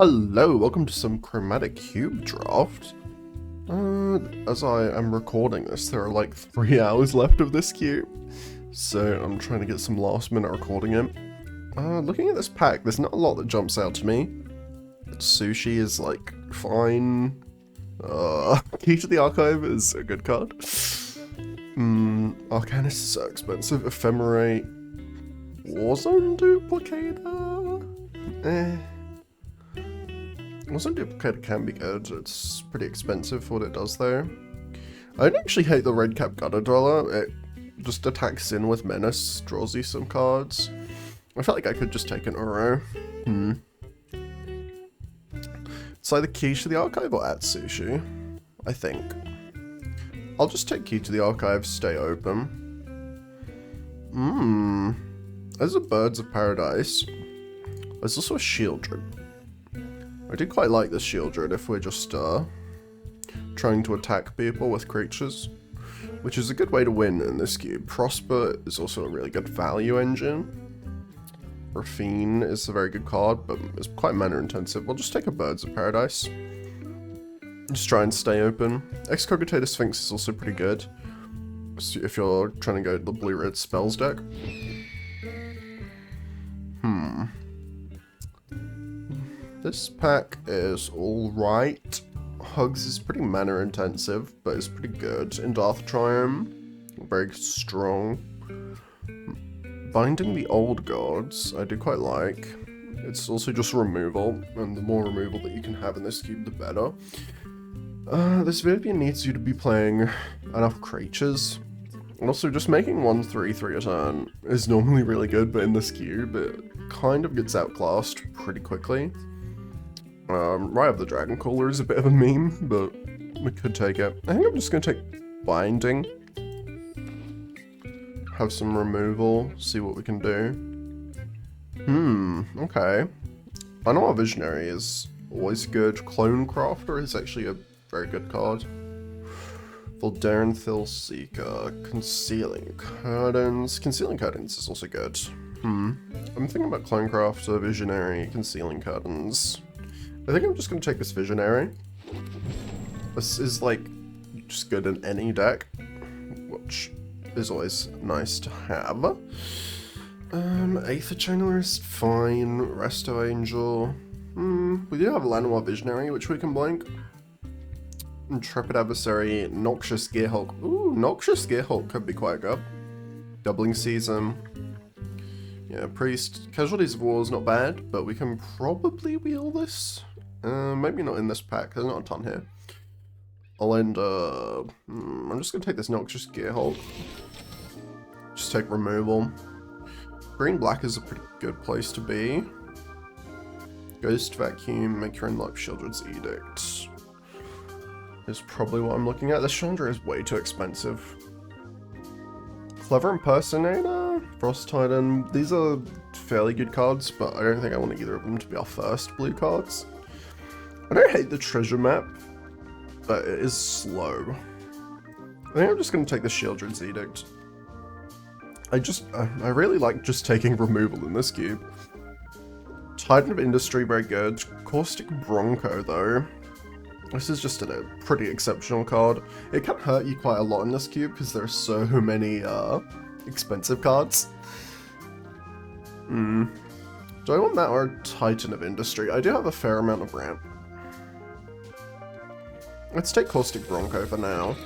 Hello, welcome to some Chromatic Cube draft. As I am recording this, there are like 3 hours left of this cube, so I'm trying to get some last minute recording in. Looking at this pack, there's not a lot that jumps out to me. Sushi is like fine. Key to the Archive is a good card. Arcanist is so expensive. Ephemerate. Warzone Duplicator? Warzone Duplicator can be good. It's pretty expensive for what it does though. I don't actually hate the Red Cap Gutter Dweller. It just attacks in with Menace, draws you some cards. I felt like I could just take an Uro. It's either Key to the Archive or Atsushi, I think. I'll just take Key to the Archive, stay open. There's a Birds of Paradise. There's also a Shieldred. I do quite like this Shieldred if we're just trying to attack people with creatures, which is a good way to win in this cube. Prosper is also a really good value engine. Raffine is a very good card, but it's quite mana intensive. We'll just take a Birds of Paradise. Just try and stay open. Excogitator Sphinx is also pretty good if you're trying to go to the blue-red spells deck. This pack is alright. Hugs is pretty mana intensive, but it's pretty good. Indarth Triumph, very strong. Binding the Old Gods, I do quite like. It's also just removal, and the more removal that you can have in this cube, the better. This Vivian needs you to be playing enough creatures. And also, just making 1/3/3 a turn is normally really good, but in this cube, it kind of gets outclassed pretty quickly. Right of the Dragon Caller is a bit of a meme, but we could take it. I think I'm just going to take Binding. Have some removal, see what we can do. Okay. I know our Visionary is always good. Clone Crafter is actually a very good card. Voldaren Seeker. Concealing Curtains. Concealing Curtains is also good. I'm thinking about Clone Crafter, Visionary, Concealing Curtains. I think I'm just going to take this Visionary. This is like just good in any deck, which is always nice to have. Aether Channeler is fine. Resto Angel. We do have Lanoir Visionary, which we can blank. Intrepid Adversary, Noxious Gearhulk. Ooh, Noxious Gearhulk could be quite good. Doubling Season. Yeah, Priest. Casualties of War is not bad, but we can probably wheel this. Maybe not in this pack, there's not a ton here. I'll end, I'm just gonna take this Noxious Gearhulk. Just take removal. Green-black is a pretty good place to be. Ghost Vacuum, make your own life, Shieldred's Edict. Is probably what I'm looking at. The Chandra is way too expensive. Clever Impersonator, Frost Titan, these are fairly good cards, but I don't think I want either of them to be our first blue cards. I don't hate the treasure map, but it is slow. I think I'm just going to take the Shieldred's Edict. I really like just taking removal in this cube. Titan of Industry, very good. Caustic Bronco, though. This is just a pretty exceptional card. It can hurt you quite a lot in this cube because there are so many expensive cards. Do I want that or Titan of Industry? I do have a fair amount of ramp. Let's take Caustic Bronco for now.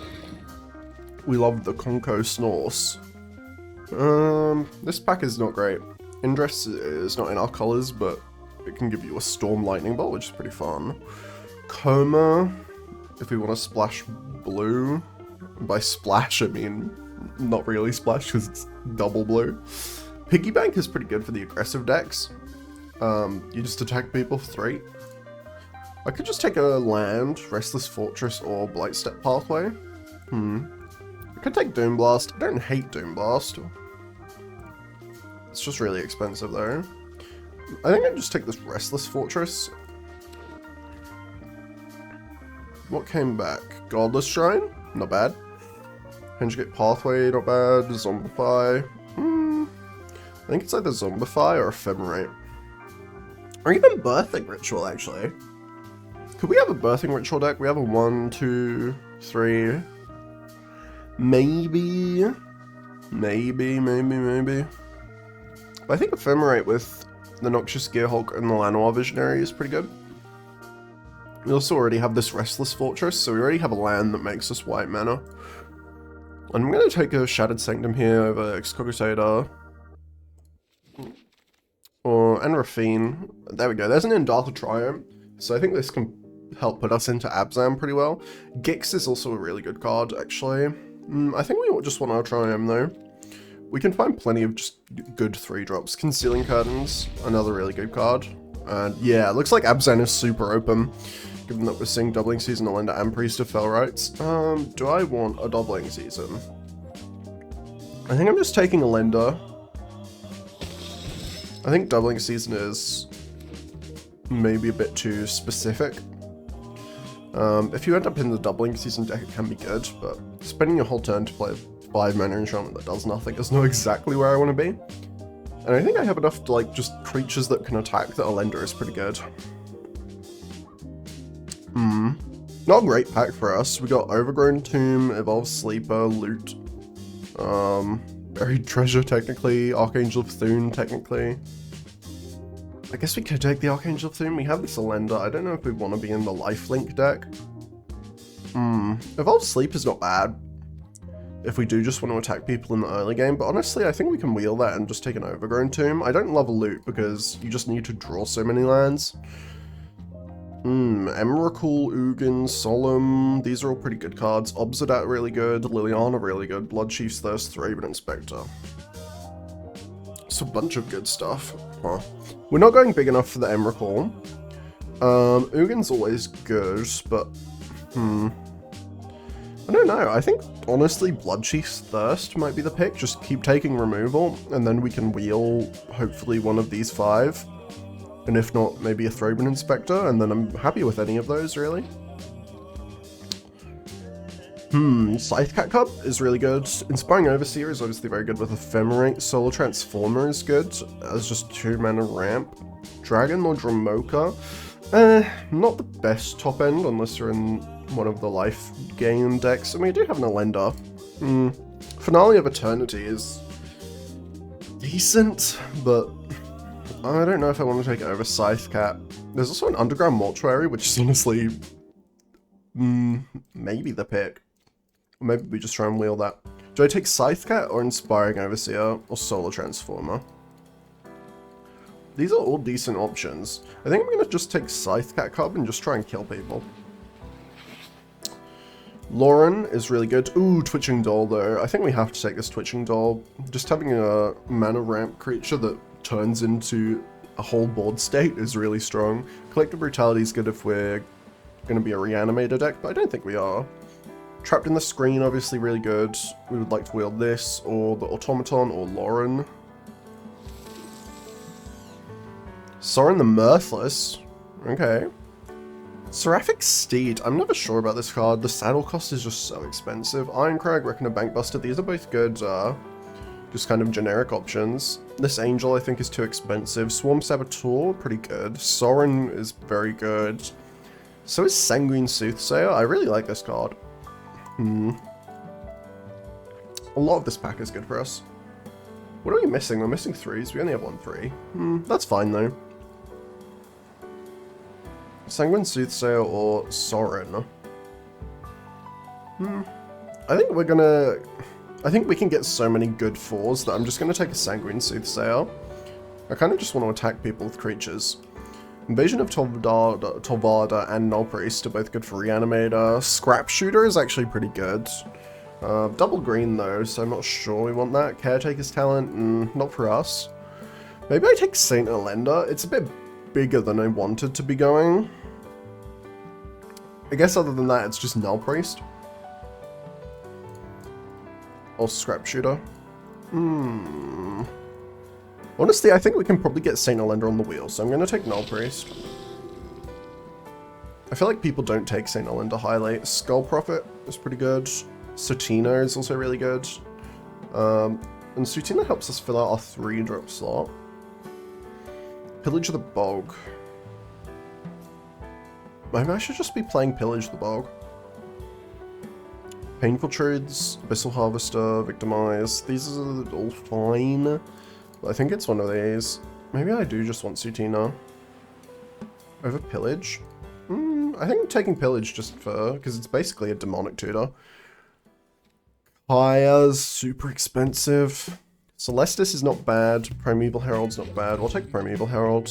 We love the Conco Snorse. This pack is not great. Indress is not in our colors, but it can give you a Storm Lightning Bolt, which is pretty fun. Coma, if we want to splash blue. By splash, I mean not really splash because it's double blue. Piggy Bank is pretty good for the aggressive decks. You just attack people for 3. I could just take a land, Restless Fortress, or Blightstep Pathway. I could take Doomblast. I don't hate Doomblast. It's just really expensive though. I think I'd just take this Restless Fortress. What came back? Godless Shrine? Not bad. Conjugate Pathway, not bad. Zombify. I think it's either Zombify or Ephemerate. Or even Birthing Ritual, actually. Could we have a Birthing Ritual deck? We have a 1, 2, 3. Maybe. Maybe. But I think Ephemerate with the Noxious Gearhulk and the Lanoir Visionary is pretty good. We also already have this Restless Fortress, so we already have a land that makes us white mana. And I'm going to take a Shattered Sanctum here over Excogitator. And Rafine. There we go. There's an Endata Triumph. So I think this can help put us into Abzan pretty well. Gix is also a really good card, actually. I think we just want our Triumph, though. We can find plenty of just good 3-drops. Concealing Curtains, another really good card. And yeah, it looks like Abzan is super open, given that we're seeing Doubling Season, Alinda, and Priest of Fell Rights. Do I want a Doubling Season? I think I'm just taking Alinda. I think Doubling Season is maybe a bit too specific. If you end up in the Doubling Season deck, it can be good, but spending your whole turn to play 5 mana enchantment that does nothing is not exactly where I want to be. And I think I have enough to, like, just creatures that can attack that Alender is pretty good. Not a great pack for us. We got Overgrown Tomb, Evolved Sleeper, Loot, Buried Treasure technically, Archangel of Thune technically. I guess we could take the Archangel of Thune. We have this Alender. I don't know if we want to be in the Lifelink deck. Evolved Sleep is not bad if we do just want to attack people in the early game, but honestly I think we can wheel that and just take an Overgrown Tomb. I don't love a Loot because you just need to draw so many lands. Emrakul, Ugin, Solemn, these are all pretty good cards. Obsidat really good, Liliana really good, Bloodchief's Thirst, Raven Inspector. It's a bunch of good stuff. Huh. We're not going big enough for the Emrakul. Ugin's always good, but I don't know. I think, honestly, Bloodchief's Thirst might be the pick. Just keep taking removal, and then we can wheel, hopefully, one of these 5. And if not, maybe a Throban Inspector, and then I'm happy with any of those, really. Scythecat Cup is really good. Inspiring Overseer is obviously very good with Ephemerate. Solar Transformer is good as just 2 mana ramp. Dragon or Dramoka. Not the best top end, unless you're in one of the life gain decks. I mean, we do have an Alender. Finale of Eternity is decent, but I don't know if I want to take it over Scythecat. There's also an Underground Mortuary, which is honestly maybe the pick. Or maybe we just try and wheel that. Do I take Scythecat or Inspiring Overseer or Solar Transformer? These are all decent options. I think I'm going to just take Scythecat Cub and just try and kill people. Lauren is really good. Ooh, Twitching Doll though. I think we have to take this Twitching Doll. Just having a mana ramp creature that turns into a whole board state is really strong. Collective Brutality is good if we're going to be a Reanimator deck, but I don't think we are. Trapped in the Screen, obviously really good. We would like to wield this, or the Automaton, or Lauren. Sorin the Mirthless. Okay. Seraphic Steed. I'm never sure about this card. The saddle cost is just so expensive. Ironcrag, Reckoner, Bankbuster. These are both good, just kind of generic options. This Angel, I think, is too expensive. Swarm Saboteur, pretty good. Sorin is very good. So is Sanguine Soothsayer. I really like this card. A lot of this pack is good for us. What are we missing? We're missing 3s. We only have 1 3. That's fine, though. Sanguine Soothsayer or Sorin. I think we're gonna... I think we can get so many good 4s that I'm just gonna take a Sanguine Soothsayer. I kind of just want to attack people with creatures. Invasion of Tolvada and Null Priest are both good for Reanimator. Scrap Shooter is actually pretty good. Double green though, so I'm not sure we want that. Caretaker's Talent, not for us. Maybe I take Saint Elenda. It's a bit bigger than I wanted to be going. I guess other than that, it's just Null Priest. Or Scrap Shooter. Honestly, I think we can probably get Saint Elenda on the wheel, so I'm going to take Null Priest. I feel like people don't take Saint Elenda highly. Skull Prophet is pretty good. Sutina is also really good. And Sutina helps us fill out our 3-drop slot. Pillage of the Bog. Maybe I should just be playing Pillage the Bog. Painful Truths, Abyssal Harvester, Victimize. These are all fine. But I think it's one of these. Maybe I do just want Sutina. Over Pillage? I think I'm taking Pillage just for... because it's basically a demonic tutor. Kaya's super expensive. Celestis is not bad. Primeval Herald's not bad. We'll take Primeval Herald.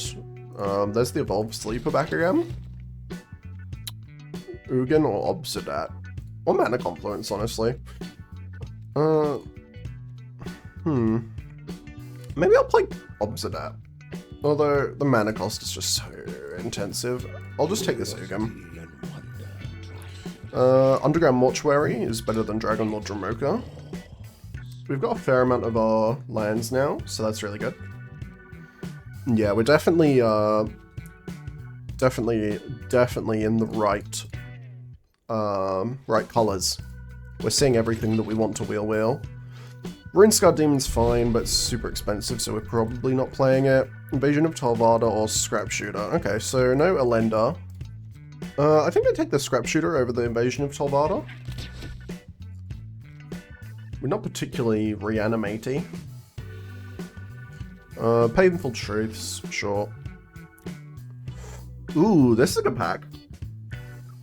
There's the Evolved Sleeper back again. Ugin or Obsidat. Or Mana Confluence, honestly. Maybe I'll play Obsidat. Although the mana cost is just so intensive. I'll just take this Ugin. Underground Mortuary is better than Dragon Lord Dramoka. We've got a fair amount of our lands now, so that's really good. Yeah, we're definitely in the right colors. We're seeing everything that we want to wheel. Runescar Demon's fine, but it's super expensive, so we're probably not playing it. Invasion of Talvada or Scrap Shooter. Okay, so no Elenda. I think I take the Scrap Shooter over the Invasion of Talvada. We're not particularly reanimating. Painful Truths, sure. Ooh, this is a good pack.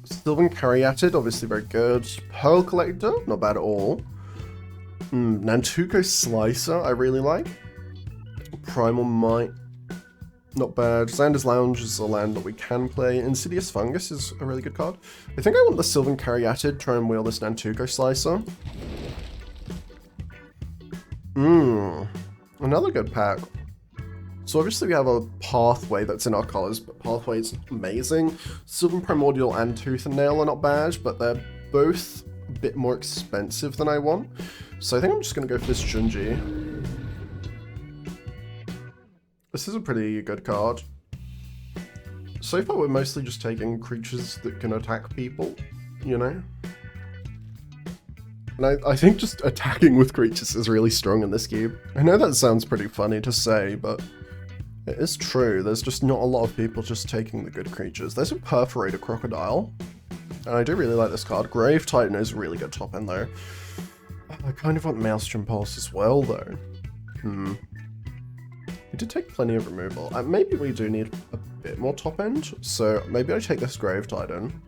Sylvan Caryatid, obviously very good. Pearl Collector, not bad at all. Nantuko Slicer, I really like. Primal Might, not bad. Xander's Lounge is a land that we can play. Insidious Fungus is a really good card. I think I want the Sylvan Caryatid, try and wheel this Nantuko Slicer. Another good pack. So obviously we have a Pathway that's in our colors, but Pathway is amazing. Sylvan Primordial and Tooth and Nail are not bad, but they're both a bit more expensive than I want. So I think I'm just going to go for this Junji. This is a pretty good card. So far we're mostly just taking creatures that can attack people, you know? And I think just attacking with creatures is really strong in this cube. I know that sounds pretty funny to say, but it is true. There's just not a lot of people just taking the good creatures. There's a Perforator Crocodile, and I do really like this card. Grave Titan is a really good top end though. I kind of want Maelstrom Pulse as well though. We did take plenty of removal. Maybe we do need a bit more top end, so maybe I take this Grave Titan.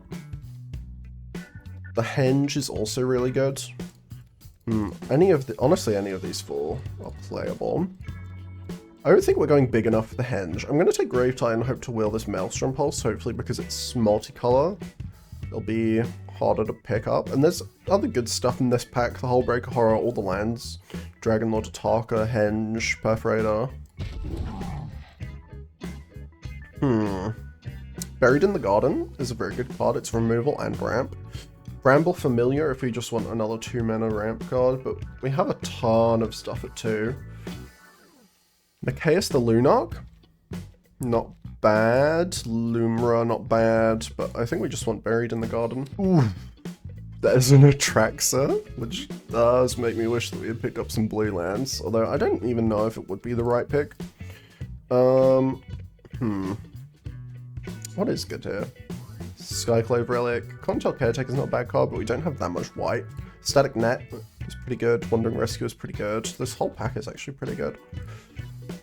The Henge is also really good. Honestly, any of these four are playable. I don't think we're going big enough for the Henge. I'm going to take Grave Titan and hope to wheel this Maelstrom Pulse, hopefully because it's multicolor. It'll be harder to pick up. And there's other good stuff in this pack. The Hullbreaker Horror, all the lands. Dragon Lord Ataka, Henge, Perforator. Buried in the Garden is a very good card. It's removal and ramp. Bramble Familiar if we just want another 2-mana ramp card, but we have a ton of stuff at 2. Nicaeus the Lunarch, not bad. Lumra, not bad, but I think we just want Buried in the Garden. Ooh, there's an Atraxa, which does make me wish that we had picked up some blue lands, although I don't even know if it would be the right pick. What is good here? Skyclave Relic. Contel Caretaker is not a bad card, but we don't have that much white. Static Net is pretty good. Wandering Rescue is pretty good. This whole pack is actually pretty good.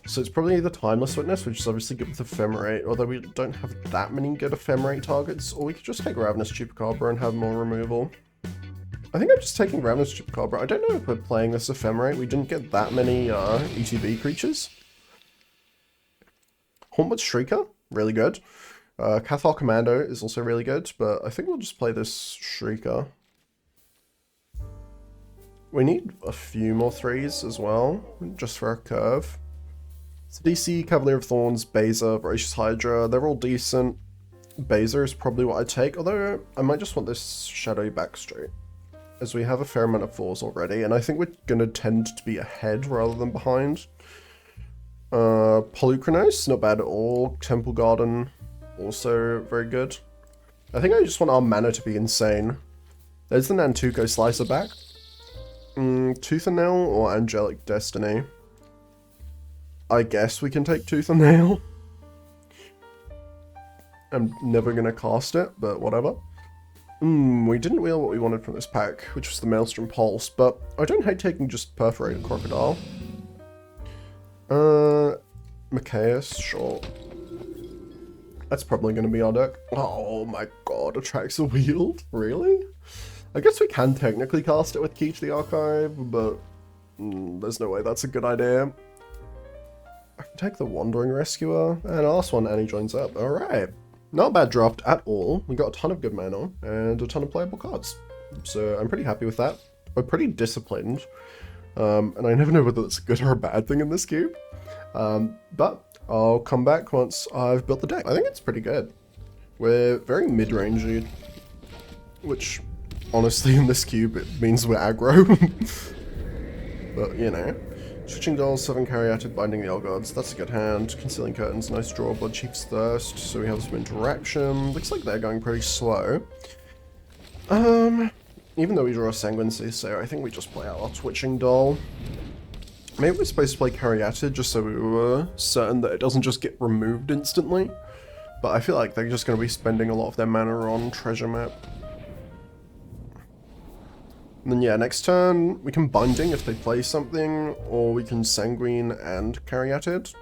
So it's probably either Timeless Witness, which is obviously good with Ephemerate, although we don't have that many good Ephemerate targets, or we could just take Ravenous Chupacabra and have more removal. I think I'm just taking Ravenous Chupacabra. I don't know if we're playing this Ephemerate. We didn't get that many ETB creatures. Hauntwood Shrieker, really good. Cathar Commando is also really good, but I think we'll just play this Shrieker. We need a few more 3s as well, just for our curve. So DC, Cavalier of Thorns, Baza, Voracious Hydra, they're all decent. Baza is probably what I take, although I might just want this Shadowy Backstreet, as we have a fair amount of 4s already, and I think we're going to tend to be ahead rather than behind. Polukranos, not bad at all. Temple Garden, also very good. I think I just want our mana to be insane. There's the Nantuko Slicer back. Tooth and Nail or Angelic Destiny? I guess we can take Tooth and Nail. I'm never gonna cast it, but whatever. We didn't wheel what we wanted from this pack, which was the Maelstrom Pulse, but I don't hate taking just Perforated Crocodile. Machias, sure. That's probably going to be our deck. Oh my god, attracts a Wield? Really? I guess we can technically cast it with Key to the Archive, but there's no way that's a good idea. I can take the Wandering Rescuer, and our last one, Annie joins up. Alright. Not a bad draft at all. We got a ton of good mana, and a ton of playable cards. So I'm pretty happy with that. We're pretty disciplined. And I never know whether that's a good or a bad thing in this cube. But I'll come back once I've built the deck. I think it's pretty good. We're very mid-rangey, which honestly in this cube it means we're aggro. But you know. Switching Dolls, 7 Caryatid, Binding the Old Gods, that's a good hand. Concealing Curtains, nice draw. Bloodchief's Thirst, so we have some interaction. Looks like they're going pretty slow. Even though we draw a Sanguine Soothsayer, I think we just play out our Twitching Doll. Maybe we're supposed to play Caryatid just so we were certain that it doesn't just get removed instantly. But I feel like they're just going to be spending a lot of their mana on Treasure Map. And then yeah, next turn we can Binding if they play something, or we can Sanguine and Caryatid.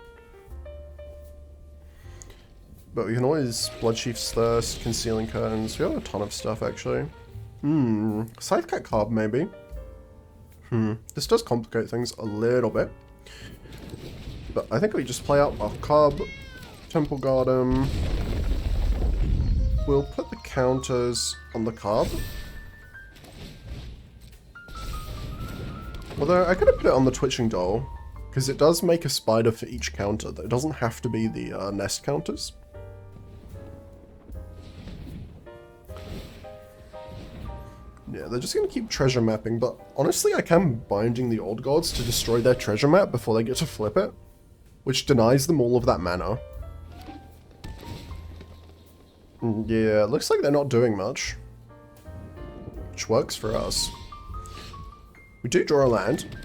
But we can always Bloodchief's Thirst, Concealing Curtains, we have a ton of stuff actually. Scythecat Carb maybe. This does complicate things a little bit. But I think we just play out our Cub, Temple Garden. We'll put the counters on the Cub. Although, I could have put it on the Twitching Doll, because it does make a spider for each counter, though it doesn't have to be the nest counters. Yeah, they're just going to keep treasure mapping, but honestly I can Binding the Old Gods to destroy their treasure map before they get to flip it, which denies them all of that mana. Yeah, looks like they're not doing much, which works for us. We do draw a land.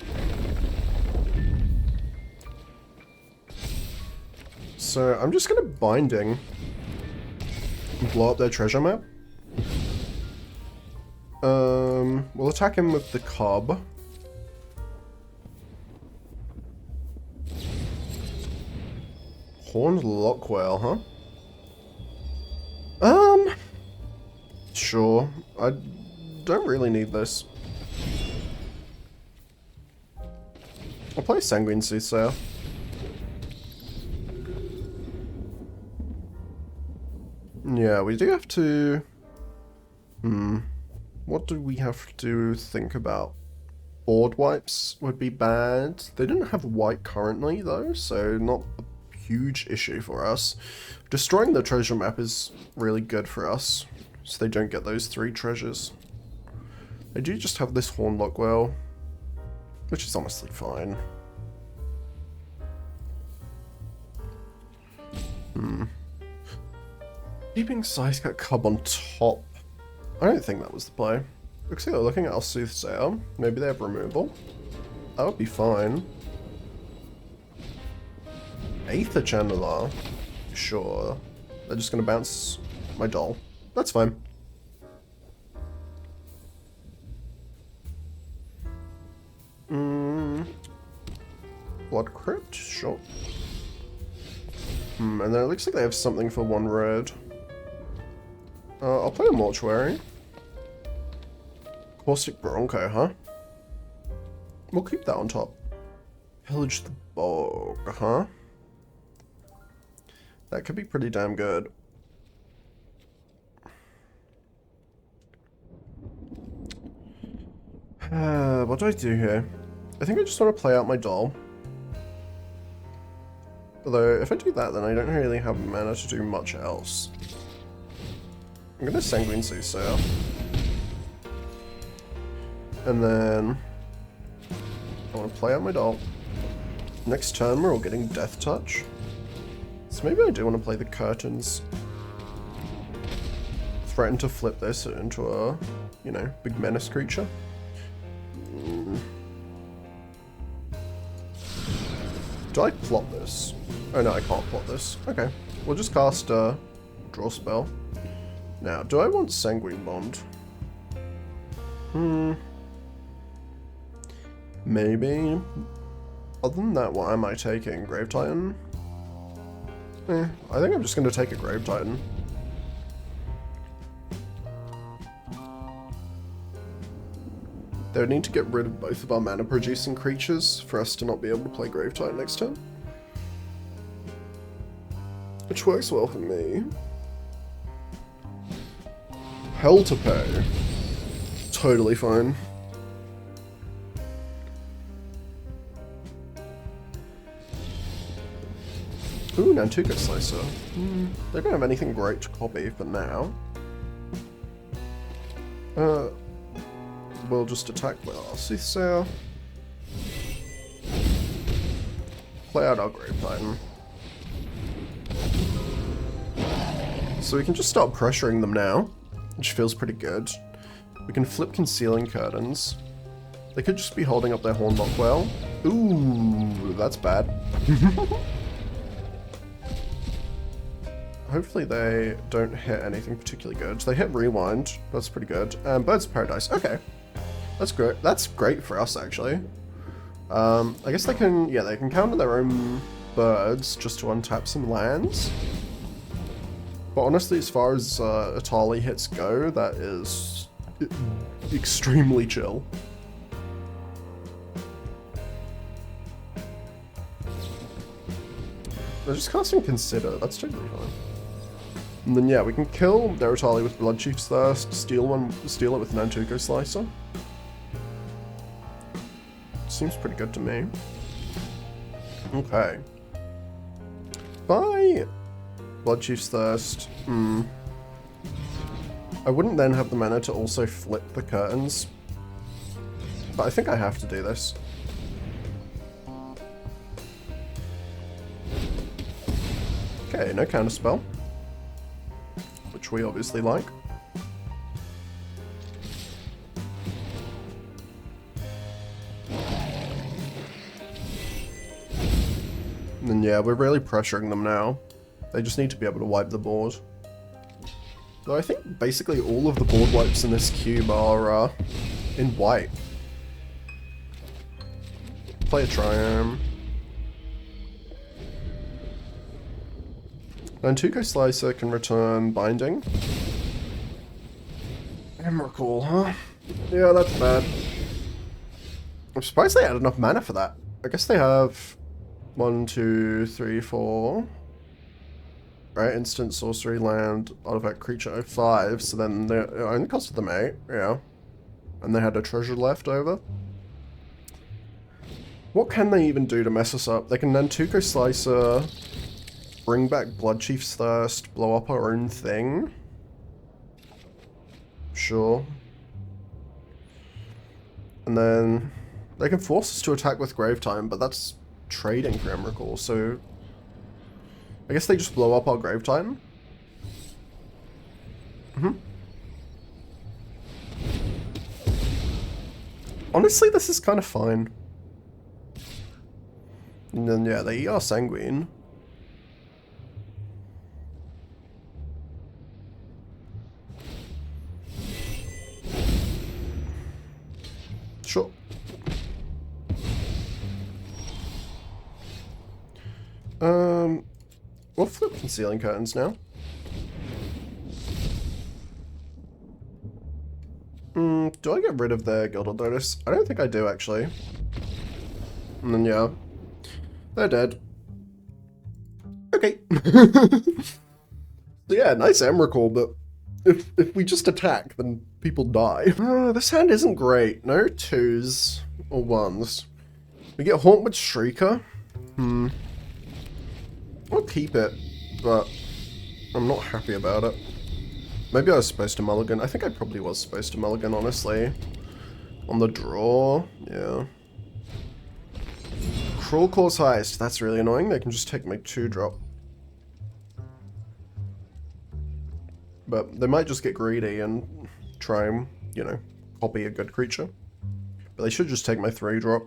So I'm just gonna Binding and blow up their treasure map. We'll attack him with the Cub. Horned Lockwhale, huh? Sure. I don't really need this. I'll play Sanguine Soothsayer. Yeah, we do have to... What do we have to think about? Board wipes would be bad. They didn't have white currently, though, so not a huge issue for us. Destroying the treasure map is really good for us, so they don't get those 3 treasures. They do just have this Horned Lockwhale, which is honestly fine. Keeping Scythecat Cub on top. I don't think that was the play. Looks like they're looking at our Soothsayer. Maybe they have removal. That would be fine. Aether Channeler. Sure. They're just gonna bounce my doll. That's fine. Blood Crypt? Sure. And then it looks like they have something for 1 red. I'll play a Mortuary. Caustic Bronco, huh? We'll keep that on top. Pillage the Bog, huh? That could be pretty damn good. What do I do here? I think I just want to play out my doll. Although, if I do that, then I don't really have mana to do much else. I'm gonna Sanguine Soothsayer. And then I want to play out my doll. Next turn we're all getting Death Touch. So maybe I do want to play the Curtains. Threaten to flip this into a, you know, big menace creature. Do I plot this? Oh no, I can't plot this. Okay. We'll just cast draw spell. Now, do I want Sanguine Bond? Maybe. Other than that, what am I taking? Grave Titan? I think I'm just going to take a Grave Titan. They would need to get rid of both of our mana producing creatures for us to not be able to play Grave Titan next turn. Which works well for me. Hell to pay. Totally fine. Ooh, Nantuko Slicer. They don't have anything great to copy for now. We'll just attack with our Soothsayer. Play out our Grave Titan. So we can just start pressuring them now, which feels pretty good. We can flip Concealing Curtains. They could just be holding up their Hornlock well. Ooh, that's bad. Hopefully they don't hit anything particularly good. They hit Rewind. That's pretty good. Birds of Paradise. Okay. That's great. That's great for us, actually. I guess they can... Yeah, they can counter their own birds just to untap some lands. But honestly, as far as Atali hits go, that is extremely chill. They're just casting Consider. That's totally fine. And then yeah, we can kill their Atali with Bloodchief's Thirst, steal it with Nantuko Slicer. Seems pretty good to me. Okay. Bye. Bloodchief's Thirst. I wouldn't then have the mana to also flip the curtains. But I think I have to do this. Okay, no counterspell. Which we obviously like. And then yeah, we're really pressuring them now. They just need to be able to wipe the board. Though I think basically all of the board wipes in this cube are in white. Play a Triome. Nantuko Slicer can return Binding. Emrakul, huh? Yeah, that's bad. I'm surprised they had enough mana for that. I guess they have 1, 2, 3, 4. Right, instant, sorcery, land, artifact, creature, 5. So then it only costed them 8, yeah. And they had a treasure left over. What can they even do to mess us up? They can Nantuko Slicer, bring back Bloodchief's Thirst, blow up our own thing. Sure. And then they can force us to attack with Grave Time, but that's trading for Emrakul, so I guess they just blow up our Grave Titan. Honestly, this is kind of fine. And then yeah, they are Sanguine. Sure. We'll flip Concealing Curtains now. Do I get rid of the Gilded Lotus? I don't think I do, actually. And then, yeah. They're dead. Okay. So yeah, nice Emrakul, but if we just attack, then people die. This hand isn't great. No 2s or 1s. We get Hauntwood Shrieker. I'll keep it, but I'm not happy about it. Maybe I was supposed to mulligan. I think I probably was supposed to mulligan, honestly. On the draw, yeah. Cruel Claw's Heist. That's really annoying. They can just take my 2-drop. But they might just get greedy and try and, you know, copy a good creature. But they should just take my 3-drop.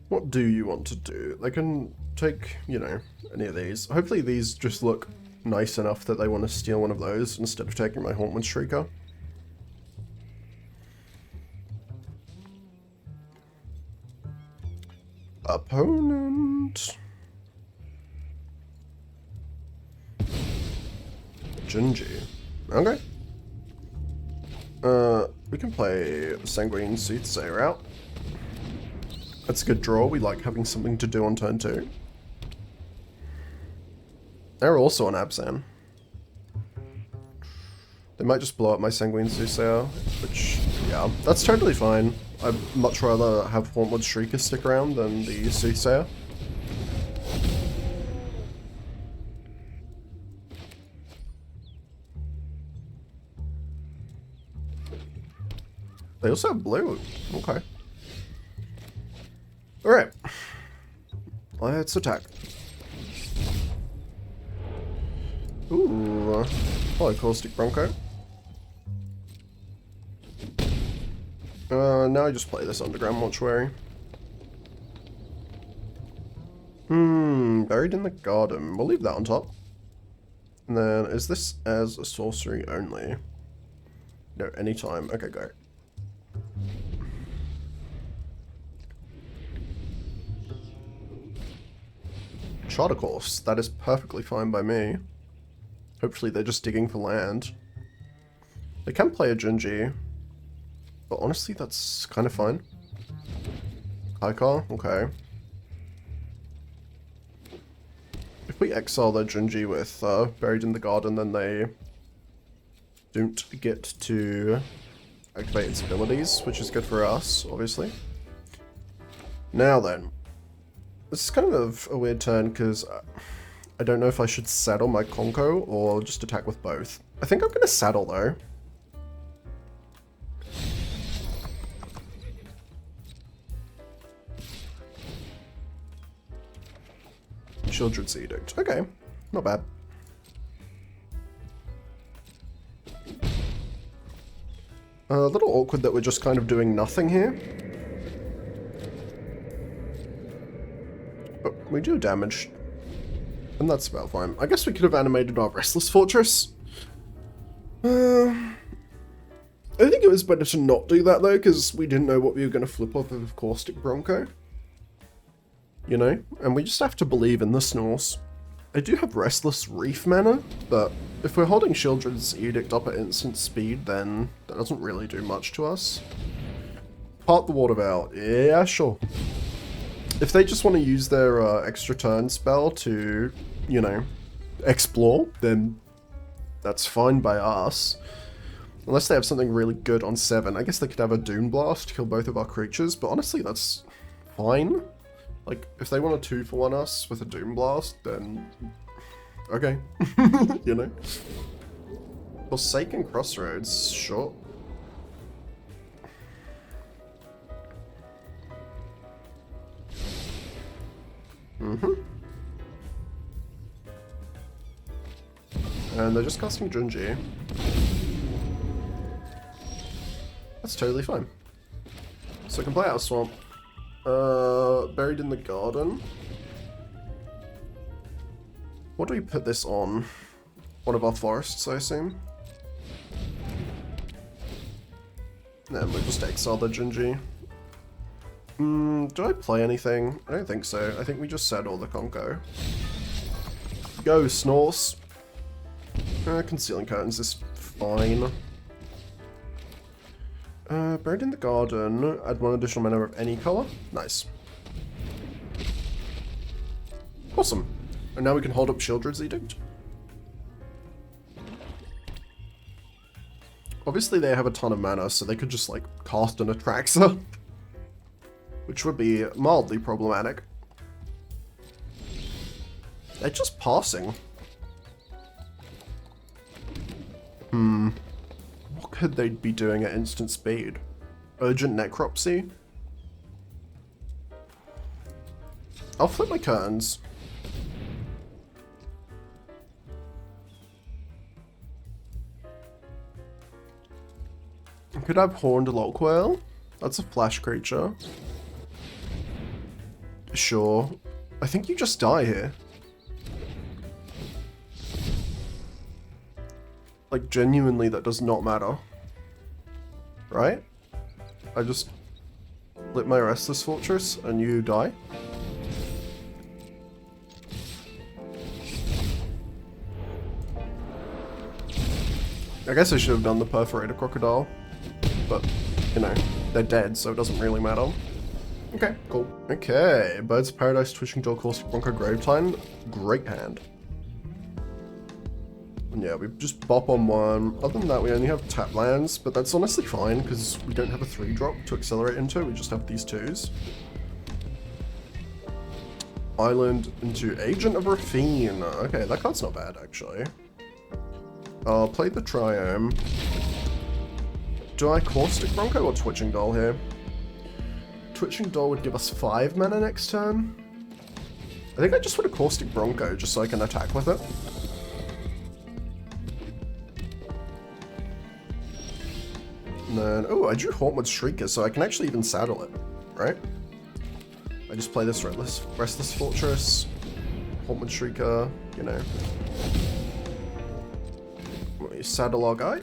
What do you want to do? They can take, you know, any of these. Hopefully these just look nice enough that they want to steal one of those instead of taking my Hauntwood Shrieker. Opponent. Gingy. Okay. We can play Sanguine Soothsayer out. That's a good draw. We like having something to do on turn 2. They're also on Abzan. They might just blow up my Sanguine Soothsayer, which, yeah, that's totally fine. I'd much rather have Hauntwood Shrieker stick around than the Soothsayer. They also have blue. Okay. Alright. Let's attack. Ooh. Hello, Caustic Bronco. Now I just play this Underground Mortuary. Buried in the Garden. We'll leave that on top. And then, is this as a sorcery only? No, anytime. Okay, go. Charter Course. That is perfectly fine by me. Hopefully they're just digging for land. They can play a Gingy. But honestly, that's kind of fine. Haikar? Okay. If we exile their Gingy with Buried in the Garden, then they don't get to activate its abilities, which is good for us, obviously. Now then. This is kind of a weird turn, because I don't know if I should saddle my Conko or just attack with both. I think I'm going to saddle, though. Children's Edict. Okay, not bad. A little awkward that we're just kind of doing nothing here. But we do damage. And that's about fine. I guess we could have animated our Restless Fortress. I think it was better to not do that, though, because we didn't know what we were going to flip off of Caustic Bronco. You know? And we just have to believe in the Snorse. I do have Restless Reef mana, but if we're holding Children's Edict up at instant speed, then that doesn't really do much to us. Part the Water Veil. Yeah, sure. If they just want to use their extra turn spell to, you know, explore, then that's fine by us. Unless they have something really good on 7. I guess they could have a Dune Blast to kill both of our creatures, but honestly, that's fine. Like, if they want to 2-for-1 us with a Doom Blast, then okay. You know? Forsaken Crossroads, sure. And they're just casting Gingy. That's totally fine. So I can play out a Swamp. Buried in the Garden. What do we put this on? One of our forests, I assume. Then we'll just exile the Gingy. Do I play anything? I don't think so. I think we just said all the Conko. Go, Snorse. Concealing Curtains is fine. Buried in the Garden. Add 1 additional mana of any color. Nice. Awesome. And now we can hold up Children's Edict. Obviously they have a ton of mana, so they could just, like, cast an Atraxa. Which would be mildly problematic. They're just passing. What could they be doing at instant speed? Urgent Necropsy? I'll flip my curtains. I could have Horned Lockwhale. That's a flash creature. Sure. I think you just die here. Like, genuinely, that does not matter. Right? I just flip my Restless Fortress and you die. I guess I should have done the Perforated Crocodile, but, you know, they're dead, so it doesn't really matter. Okay, cool. Okay, Birds of Paradise, Twitching Jaw, Caustic Bronco, Gravetine. Great hand. And yeah, we just bop on one. Other than that, we only have tap lands, but that's honestly fine, because we don't have a 3-drop to accelerate into, we just have these 2s. Island into Agent of Rafine. Okay, that card's not bad, actually. I'll play the Triome. Do I Caustic Bronco or Twitching Doll here? Twitching Doll would give us 5 mana next turn. I think I just want a Caustic Bronco just so I can attack with it. And then, oh, I drew Hauntwood Shrieker, so I can actually even saddle it, right? I just play this Restless Fortress, Hauntwood Shrieker, you know. We saddle our guy.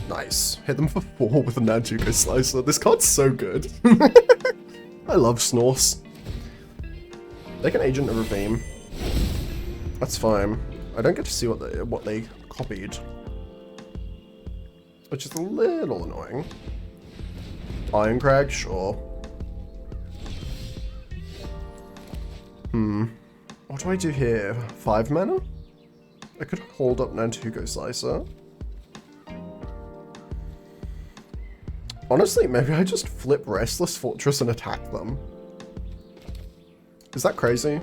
Nice. Hit them for 4 with a Nantuko Slicer. This card's so good. I love Snorse. They can Agent of Ravine. That's fine. I don't get to see what they copied, which is a little annoying. Ironcrag, sure. What do I do here? 5 mana? I could hold up Nantuko Slicer. Honestly, maybe I just flip Restless Fortress and attack them. Is that crazy?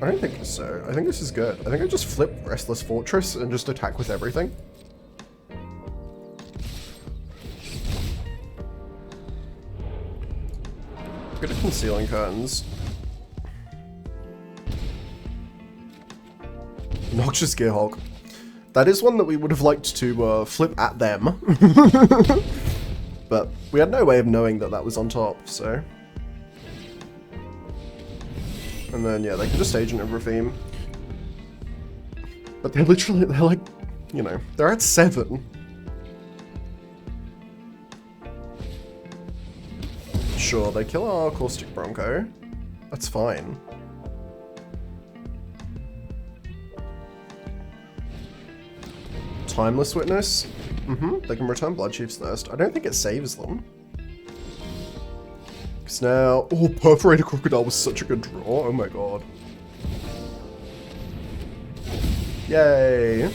I don't think so. I think this is good. I think I just flip Restless Fortress and just attack with everything. Good at Concealing Curtains. Noxious Gearhulk. That is one that we would have liked to flip at them. But we had no way of knowing that that was on top, so... And then, yeah, they can just Agent of Ravine. But they're like, you know, they're at 7. Sure, they kill our Caustic Bronco. That's fine. Timeless Witness. They can return Bloodchief's Thirst. I don't think it saves them. Because now... Oh, Perforated Crocodile was such a good draw. Oh my god. Yay.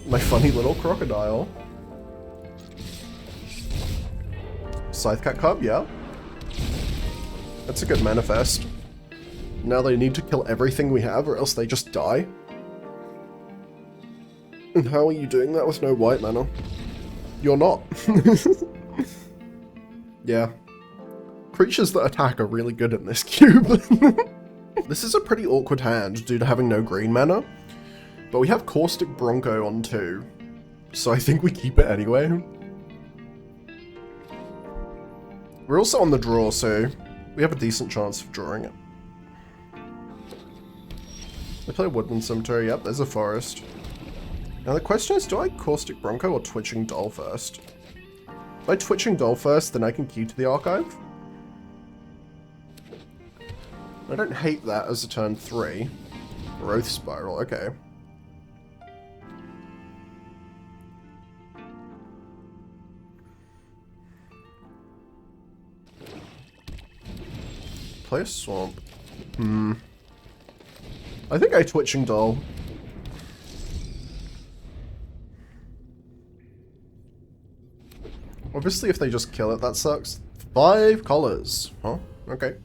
My funny little crocodile. Scythecat Cub, yeah. That's a good manifest. Now they need to kill everything we have or else they just die. And how are you doing that with no white mana? You're not. Yeah. Creatures that attack are really good in this cube. This is a pretty awkward hand due to having no green mana. But we have Caustic Bronco on 2. So I think we keep it anyway. We're also on the draw, so we have a decent chance of drawing it. They play Woodland Cemetery. Yep, there's a forest. Now the question is, do I Caustic Bronco or Twitching Doll first? If I Twitching Doll first, then I can key to the archive. I don't hate that as a turn 3. Growth Spiral, okay. Play a Swamp. I think I Twitching Doll. Obviously, if they just kill it, that sucks. 5 colors. Huh? Okay.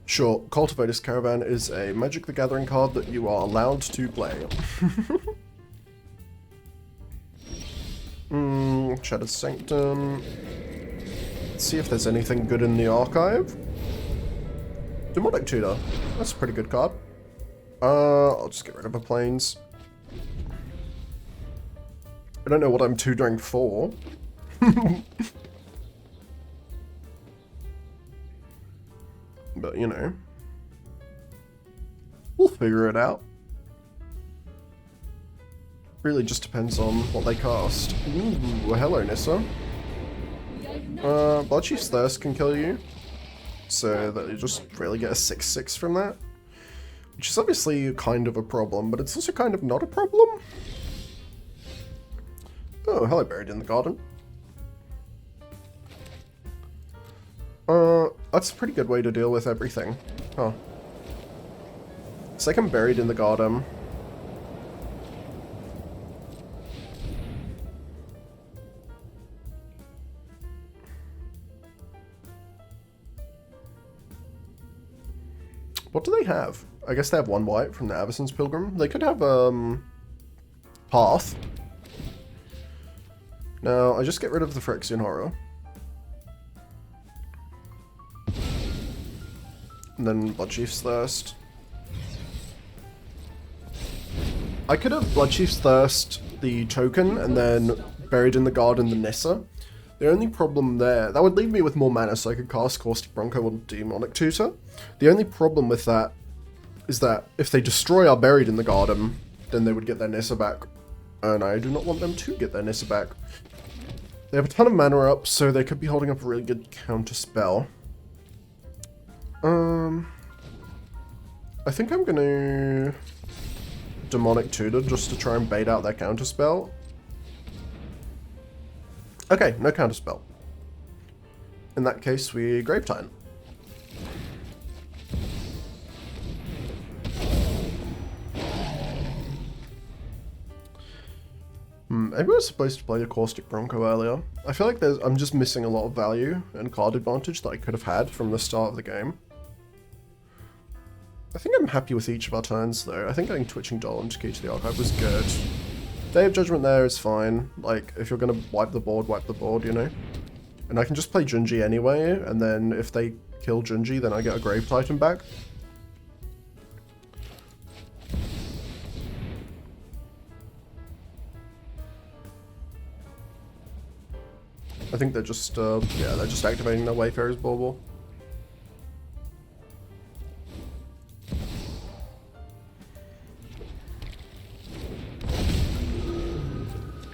Sure, Cultivator's Caravan is a Magic the Gathering card that you are allowed to play. Shattered Sanctum. Let's see if there's anything good in the archive. Demonic Tutor. That's a pretty good card. I'll just get rid of the planes. I don't know what I'm tutoring for. But, you know. We'll figure it out. Really just depends on what they cast. Ooh, hello, Nissa. Bloodchief's Thirst can kill you. So that you just really get a 6/6 from that. Which is obviously kind of a problem, but it's also kind of not a problem. Oh, hello, Buried in the Garden. That's a pretty good way to deal with everything. Huh. Second Buried in the Garden. What do they have? I guess they have one white from the Abzan's Pilgrim. They could have, Path. Now, I just get rid of the Phyrexian Horror. And then Bloodchief's Thirst. I could have Bloodchief's Thirst the token and then Buried in the Garden the Nissa. The only problem there, that would leave me with more mana so I could cast Caustic Bronco or Demonic Tutor. The only problem with that is that if they destroy our Buried in the Garden, then they would get their Nissa back. And I do not want them to get their Nissa back. They have a ton of mana up, so they could be holding up a really good counter spell. I think I'm gonna Demonic Tutor just to try and bait out their counter spell. Okay, no counter spell. In that case, we Grave Titan. Maybe I was supposed to play a Caustic Bronco earlier. I feel like I'm just missing a lot of value and card advantage that I could have had from the start of the game. I think I'm happy with each of our turns though. I think getting Twitching Doll into Key to the Archive was good. Day of Judgment there is fine. Like, if you're gonna wipe the board, you know? And I can just play Junji anyway, and then if they kill Junji, then I get a Grave Titan back. I think they're just, yeah, they're just activating their Wayfarer's Bauble.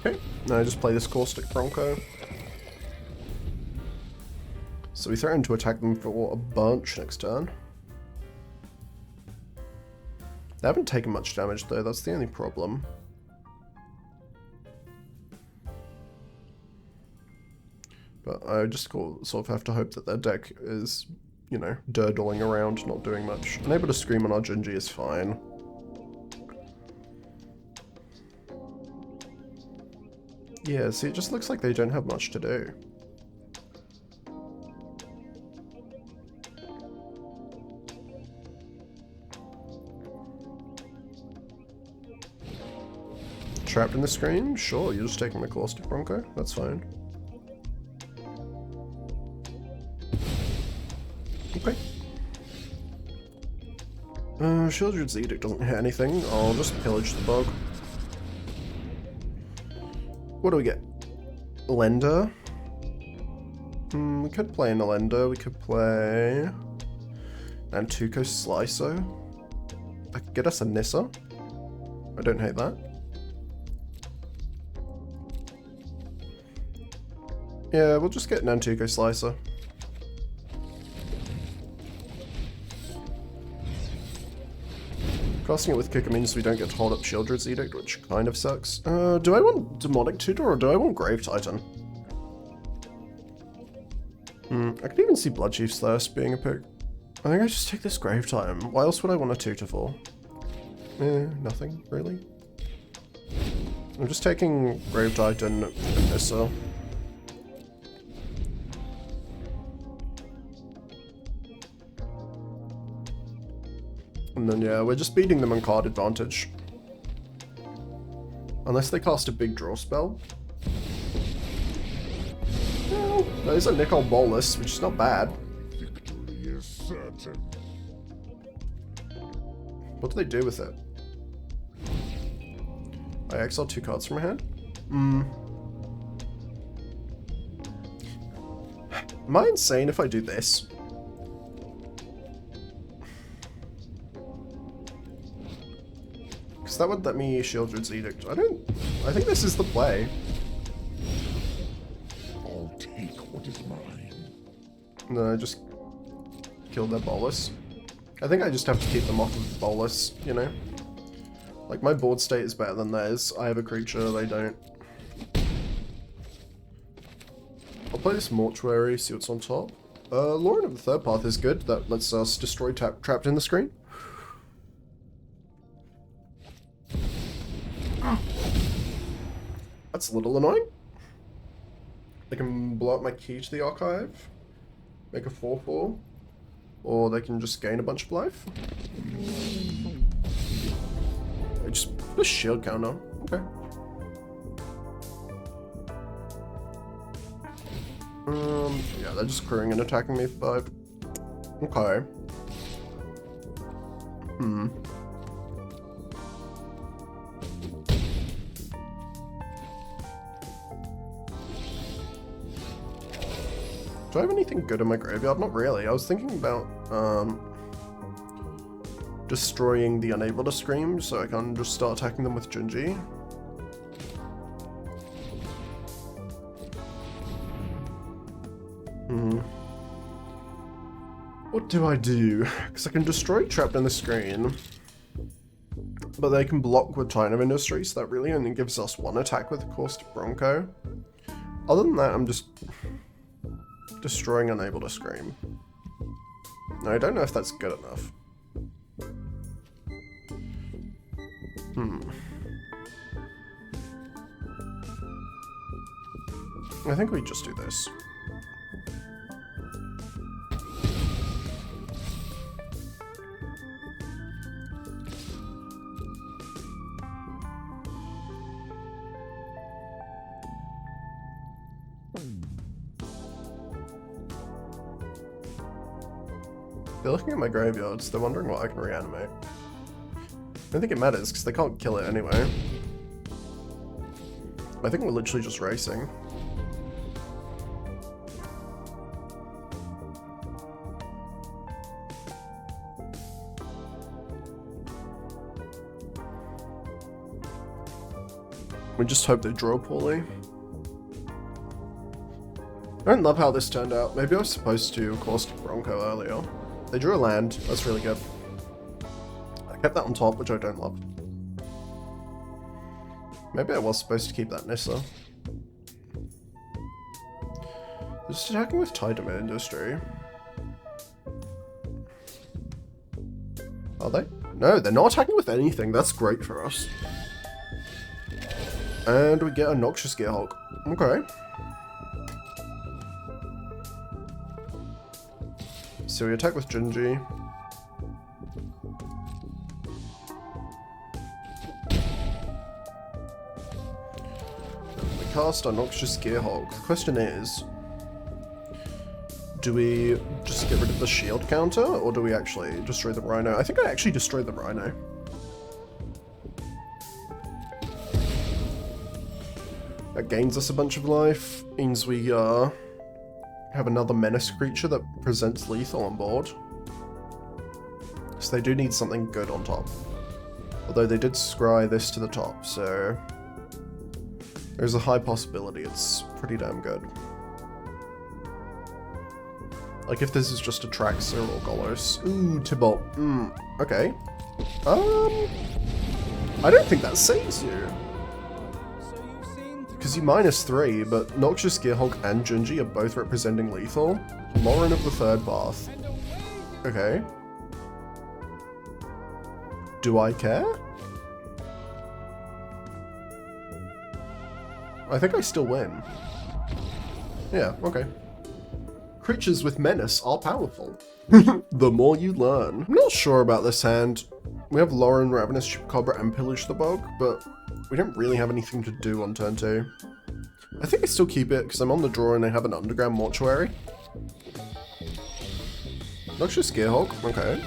Okay, now I just play this Caustic Bronco. So we threaten to attack them for a bunch next turn. They haven't taken much damage though, that's the only problem. But I just sort of have to hope that their deck is, you know, durdling around, not doing much. Unable to scream on our Junji is fine. Yeah, see, it just looks like they don't have much to do. Trapped in the screen? Sure, you're just taking the Caustic Bronco. That's fine. Okay. Shieldred's Edict doesn't hit anything. I'll just pillage the bog. What do we get? Lender? We could play an Lender. We could play Nantuko Slicer. I could get us a Nissa. I don't hate that. Yeah, we'll just get Nantuko Slicer. Casting it with Kicker means we don't get to hold up Shieldred's Edict, which kind of sucks. Do I want Demonic Tutor or do I want Grave Titan? I could even see Bloodchief's Thirst being a pick. I think I just take this Grave Titan. Why else would I want a Tutor for? Nothing, really. I'm just taking Grave Titan and Nissa. And then, yeah, we're just beating them on card advantage. Unless they cast a big draw spell. Well, there's a Nicol Bolas, which is not bad. Victory is certain. What do they do with it? I exile 2 cards from my hand? Am I insane if I do this? Because that would let me Shieldred's Edict. I think this is the play. I'll take what is mine. No, I just kill their bolus. I think I just have to keep them off of bolus, you know? Like, my board state is better than theirs. I have a creature, they don't. I'll play this Mortuary, see what's on top. Lauren of the Third Path is good. That lets us destroy trapped in the screen. That's a little annoying. They can blow up my key to the archive, make a 4/4, or they can just gain a bunch of life. They just put a shield counter. Okay. Yeah, they're just crewing and attacking me for 5. Okay. Do I have anything good in my graveyard? Not really. I was thinking about destroying the Unable to Scream so I can just start attacking them with Junji. What do I do? Because I can destroy Trapped in the Screen, but they can block with Time of Industry, so that really only gives us 1 attack with Caustic Bronco. Other than that, I'm just destroying Unable to Scream. Now, I don't know if that's good enough. I think we just do this. They're looking at my graveyards, they're wondering what I can reanimate. I don't think it matters, because they can't kill it anyway. I think we're literally just racing. We just hope they draw poorly. I don't love how this turned out. Maybe I was supposed to Caustic Bronco earlier. They drew a land. That's really good. I kept that on top, which I don't love. Maybe I was supposed to keep that Nissa. Just attacking with Time of Industry. Are they? No, they're not attacking with anything. That's great for us. And we get a Noxious Gearhulk. Okay. So we attack with Junji. We cast our Noxious Gearhulk. The question is, do we just get rid of the shield counter, or do we actually destroy the Rhino? I think I actually destroyed the Rhino. That gains us a bunch of life, means we have another menace creature that presents lethal on board. So they do need something good on top. Although they did scry this to the top, so there's a high possibility it's pretty damn good. Like if this is just a Traxxer or Golos. Ooh, Tibalt. Okay. I don't think that saves you. Because you -3, but Noxious Gearhulk and Junji are both representing lethal. Lauren of the Third Path. Okay. Do I care? I think I still win. Yeah, okay. Creatures with menace are powerful. The more you learn. I'm not sure about this hand. We have Lauren, Ravenous Chupacabra, and Pillage the Bog, but we don't really have anything to do on turn 2. I think I still keep it, because I'm on the draw and I have an Underground Mortuary. Noxious Gearhulk, okay.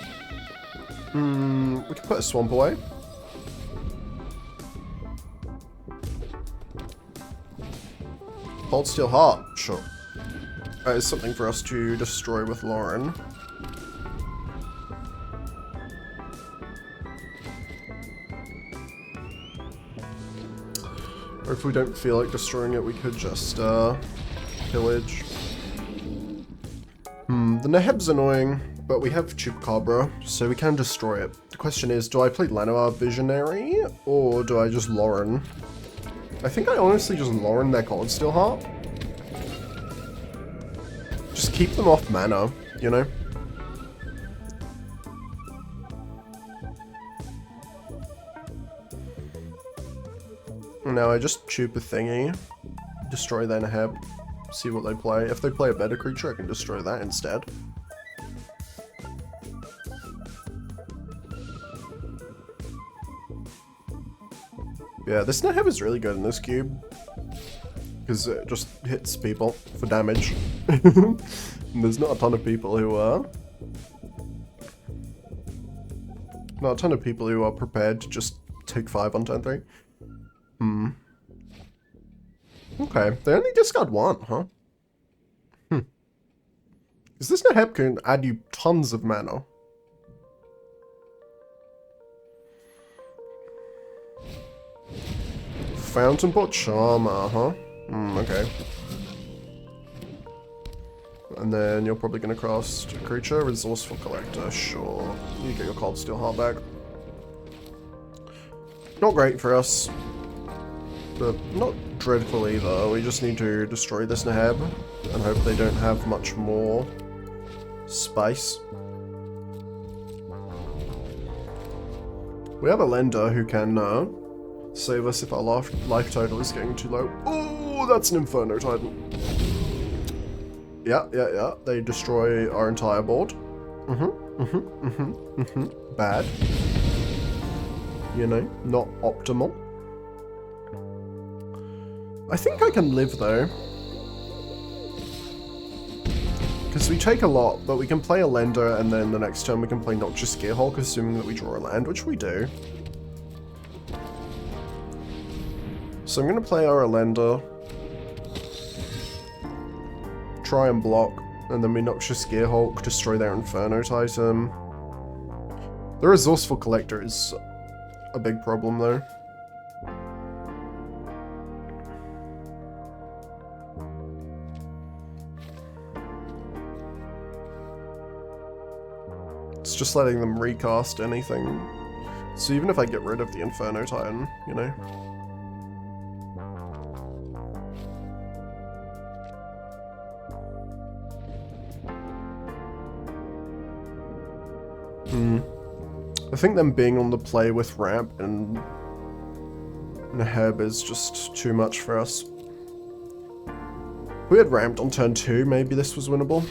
We can put a Swamp away. Cold Steel Heart, sure. That is something for us to destroy with Lauren. Or if we don't feel like destroying it, we could just pillage. The Neheb's annoying, but we have Chupacabra, so we can destroy it. The question is, do I play Lanoir Visionary, or do I just Lauren? I think I honestly just Lauren their Cold Steel Heart. Just keep them off mana, you know? Now I just Chupa thingy, destroy their Neheb, see what they play. If they play a better creature, I can destroy that instead. Yeah, this Neheb is really good in this cube. Because it just hits people for damage. And there's not a ton of people who are... Not a ton of people who are prepared to just take 5 on turn 3. Okay, they only discard 1, huh? Because this Neheb can add you tons of mana. Fountain Pot Charmer, huh? Okay. And then you're probably going to cast a creature, Resourceful Collector, sure. You get your Cold Steel Heart back. Not great for us, but not dreadful either. We just need to destroy this Neheb and hope they don't have much more space. We have a Lender who can save us if our life total is getting too low. Oh, that's an Inferno Titan. Yeah. They destroy our entire board. Bad. You know, not optimal. I think I can live though. Because we take a lot, but we can play a Lender and then the next turn we can play Noxious Gearhulk, assuming that we draw a land, which we do. So I'm going to play our Lender, try and block, and then we Noxious Gearhulk, destroy their Inferno Titan. The Resourceful Collector is a big problem though. It's just letting them recast anything. So even if I get rid of the Inferno Titan, you know. I think them being on the play with Ramp and Neheb is just too much for us. If we had Ramped on turn 2, maybe this was winnable.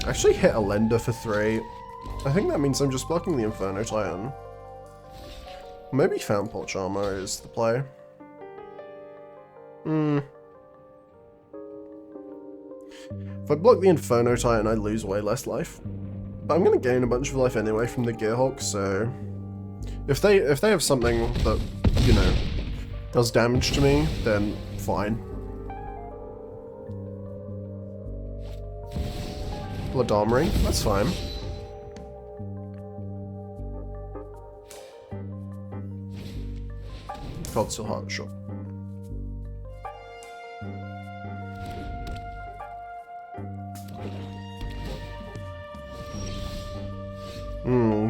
I actually hit a Lender for 3. I think that means I'm just blocking the Inferno Titan. Maybe Fountain Pot Charmer is the play. If I block the Inferno Titan, I lose way less life. But I'm going to gain a bunch of life anyway from the Gearhulk, so... If they have something that, you know, does damage to me, then fine. Blood Armory, that's fine. Cold Steel Heart, sure.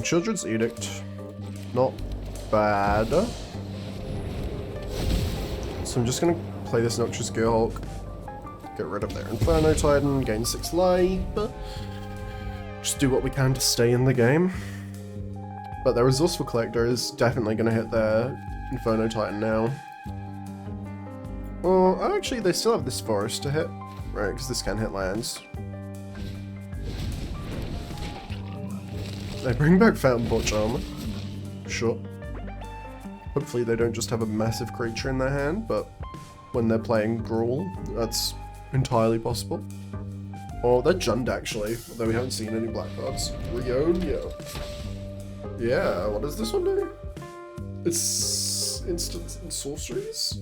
Children's Edict. Not bad. So I'm just gonna play this Noxious Gearhulk. Get rid of their Inferno Titan, gain 6 life. Just do what we can to stay in the game. But their Resourceful Collector is definitely gonna hit their Inferno Titan now. Well, actually they still have this forest to hit. Right, because this can hit lands. They bring back Fountain Pot Charmer. Sure. Hopefully they don't just have a massive creature in their hand, but when they're playing Gruul, that's entirely possible. Oh, they're Jund actually, although we haven't seen any black cards. Rionia. Yeah, what does this one do? It's instants and sorceries?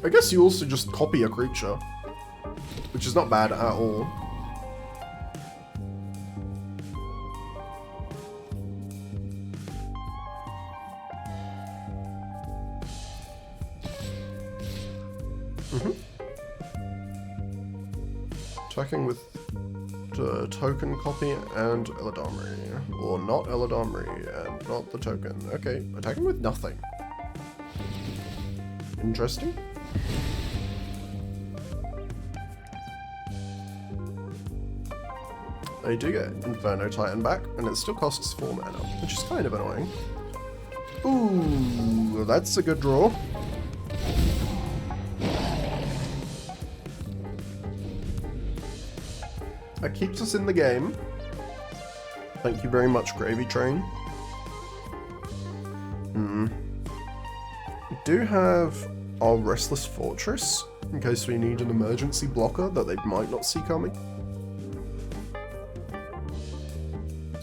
I guess you also just copy a creature, which is not bad at all. Attacking with the token copy and Eladamri. Or not Eladamri and not the token. Okay, attacking with nothing. Interesting. I do get Inferno Titan back, and it still costs 4 mana, which is kind of annoying. Ooh, that's a good draw. That keeps us in the game. Thank you very much, Gravy Train. We do have our Restless Fortress, in case we need an emergency blocker that they might not see coming.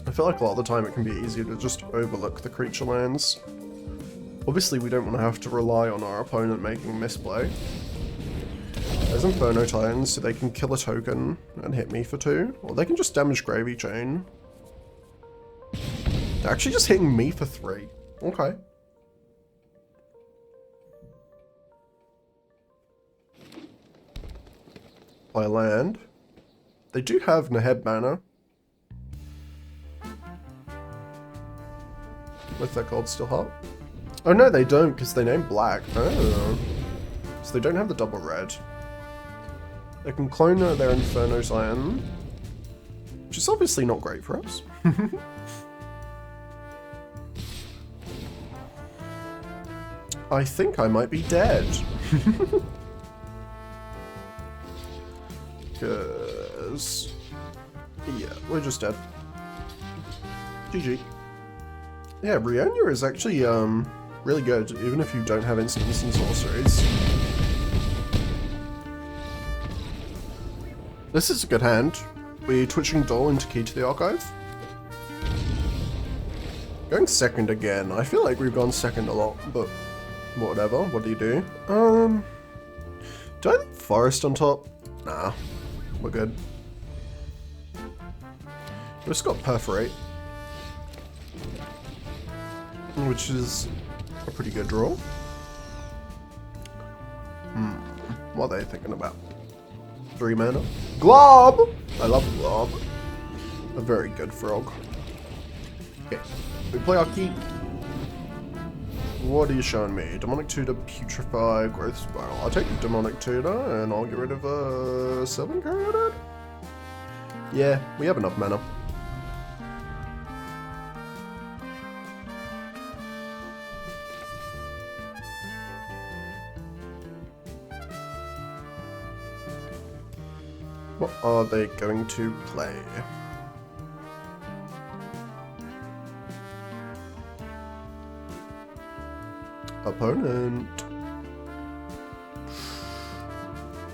I feel like a lot of the time it can be easier to just overlook the creature lands. Obviously we don't want to have to rely on our opponent making misplay. There's Inferno Titans, so they can kill a token and hit me for 2, or they can just damage Gravy Chain. They're actually just hitting me for 3. Okay. Play land. They do have Neheb mana. With that Gold Steel Heart. Oh no, they don't, because they named black. Oh. So they don't have the double red. They can clone their Inferno Titan, which is obviously not great for us. I think I might be dead. Because... yeah, we're just dead. GG. Yeah, Brionia is actually really good, even if you don't have instants and sorceries. This is a good hand. We're twitching Doll into Key to the Archive. Going second again. I feel like we've gone second a lot, but whatever. What do you do? Do I think Forest on top? Nah, we're good. We've just got Perforate, which is a pretty good draw. What are they thinking about? 3 mana. Glob! I love Glob. A very good frog. Okay, we play our key. What are you showing me? Demonic Tutor, Putrefy, Growth Spiral. I'll take the Demonic Tutor and I'll get rid of 7 card. Yeah, we have enough mana. What are they going to play? Opponent.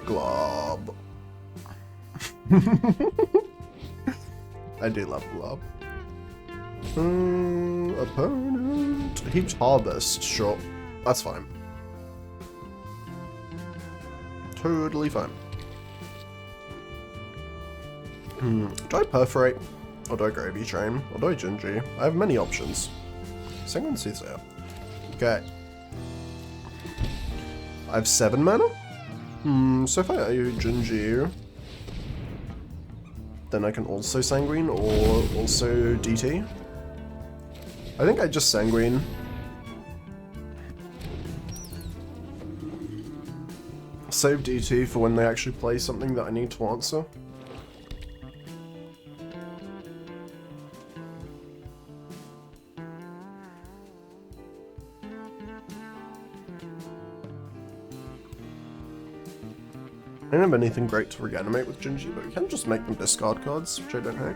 Glob. I do love Glob. Opponent. Heaped Harvest. Sure. That's fine. Totally fine. Do I Perforate? Or do I Gravy Train? Or do I Gingy? I have many options. Second Caesar. Okay. I have 7 mana? So if I Gingy, then I can also Sanguine or also DT. I think I just Sanguine. Save DT for when they actually play something that I need to answer. I don't have anything great to reanimate with Gingy, but we can just make them discard cards, which I don't hate.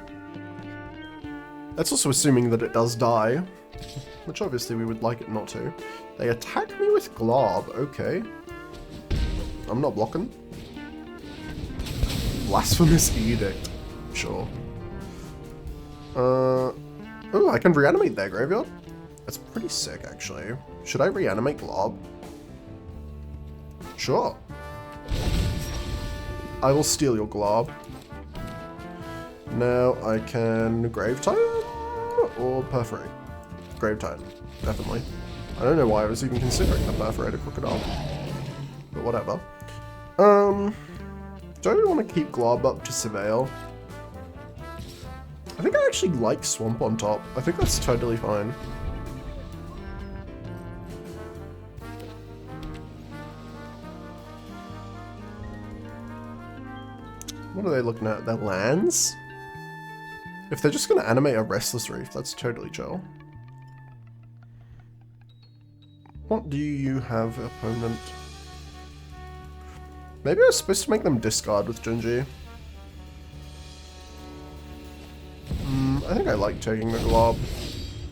That's also assuming that it does die, which obviously we would like it not to. They attack me with Glob, okay. I'm not blocking. Blasphemous Edict, sure. Oh, I can reanimate their graveyard. That's pretty sick, actually. Should I reanimate Glob? Sure. I will steal your Glob. Now I can Grave Titan or Perforate? Grave Titan, definitely. I don't know why I was even considering the Perforated Crocodile. But whatever. Do I really want to keep Glob up to Surveil? I think I actually like Swamp on top. I think that's totally fine. What are they looking at? Their lands? If they're just going to animate a Restless Reef, that's totally chill. What do you have, opponent? Maybe I was supposed to make them discard with Genji. I think I like taking the Glob.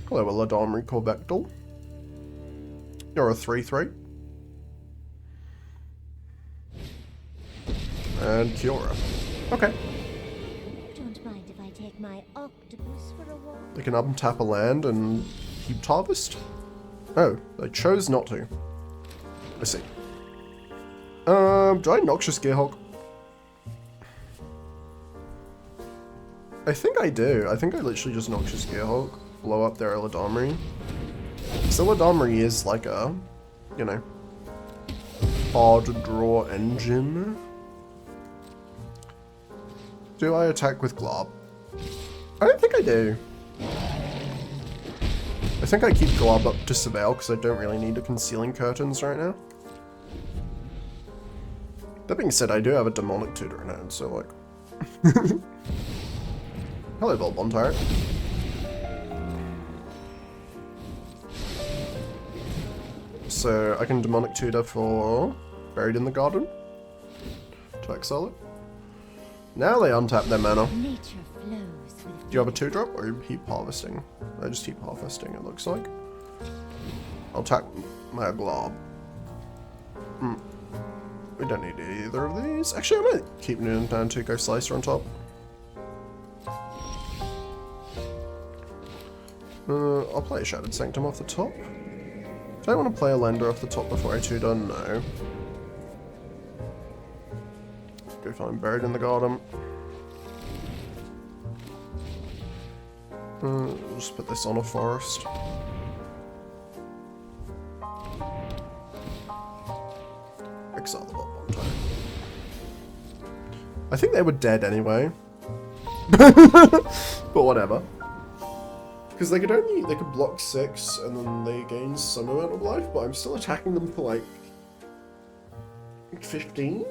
Hello, Ladamri Corvectal. You're a 3-3. And Kiora. Okay. Don't mind if I take my octopus for a walk. They can untap a land and keep Harvest? Oh, they chose not to. I see. Do I Noxious Gearhulk? I think I do. I think I literally just Noxious Gearhulk, blow up their Illidanri. So Illidanri is like a, you know, hard draw engine. Do I attack with Glob? I don't think I do. I think I keep Glob up to Surveil because I don't really need the Concealing Curtains right now. That being said, I do have a Demonic Tutor in hand, so like... Hello, Volbon Turret. So I can Demonic Tutor for Buried in the Garden to exile it. Now they untap their mana. Nature flows with Do you have a 2-drop or are you heap harvesting? I just heap harvesting, it looks like. I'll attack my Glob. We don't need either of these. Actually, I might keep Noon down to go Slicer on top. I'll play a Shattered Sanctum off the top. Do I want to play a Lender off the top before I 2-done? No. Go find Buried in the Garden. We'll just put this on a forest. Exile the Volbon Turret. I think they were dead anyway. But whatever. Because they could block 6 and then they gain some amount of life, but I'm still attacking them for like 15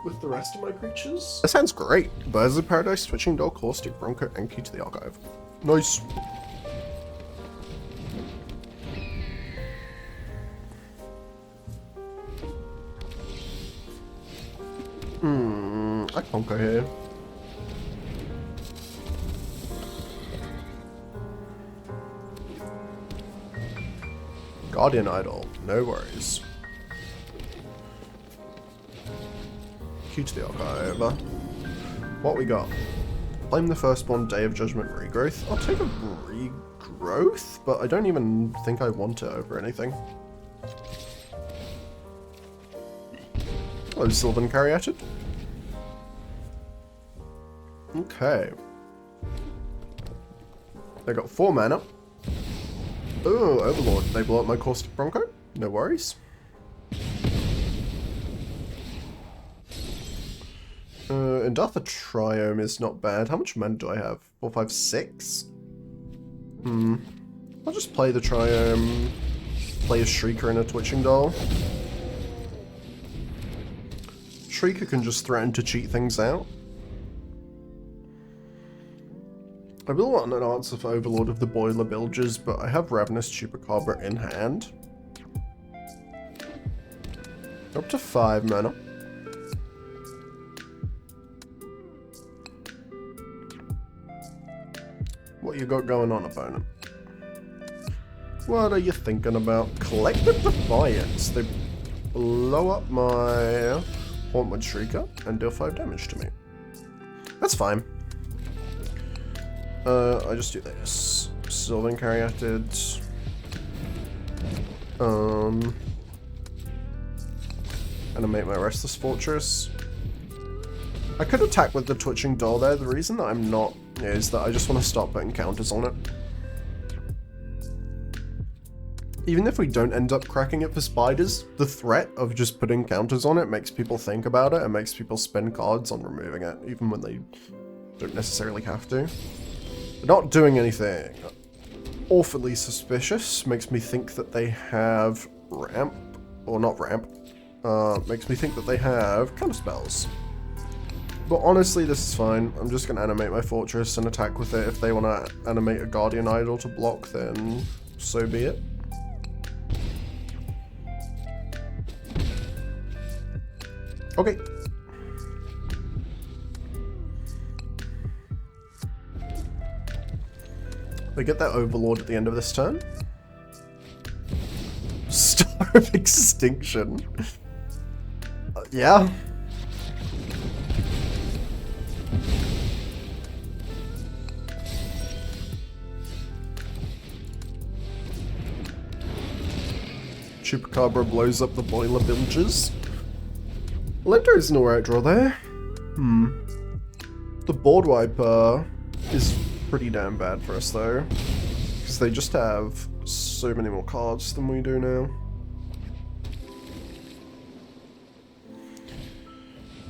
with the rest of my creatures. That sounds great. Birds of Paradise, Switching Doll, Caustic, Bronco, and Key to the Archive. Nice. I conquer here. Guardian Idol, no worries. Key to the Archive. What we got? Claim the Firstborn, Day of Judgment, Regrowth. I'll take a Regrowth, but I don't even think I want it over anything. Hello, Sylvan Caryatid. Okay. They got 4 mana. Oh, Overlord. They blow up my Caustic Bronco? No worries. Endartha Triome is not bad. How much mana do I have? 4, 5, 6? I'll just play the Triome. Play a Shrieker and a Twitching Doll. Shrieker can just threaten to cheat things out. I really want an answer for Overlord of the Boiler Bilges, but I have Ravenous Chupacabra in hand. Up to 5 mana. What you got going on, opponent? What are you thinking about? Collective Defiance. They blow up my Hauntwood Shrieker and deal 5 damage to me. That's fine. I just do this. Sylvan Caryatid. Animate my Restless Fortress. I could attack with the Twitching Door there. The reason that I'm not is that I just want to start putting counters on it. Even if we don't end up cracking it for spiders, the threat of just putting counters on it makes people think about it and makes people spend cards on removing it, even when they don't necessarily have to. But not doing anything awfully suspicious makes me think that they have ramp, or not ramp, makes me think that they have counter spells. But honestly, this is fine. I'm just going to animate my fortress and attack with it. If they want to animate a Guardian Idol to block, then so be it. Okay. They get that Overlord at the end of this turn. Star of Extinction. Yeah. Chupacabra blows up the boiler villages. Lender is an alright draw there. The board wiper is pretty damn bad for us though, because they just have so many more cards than we do now.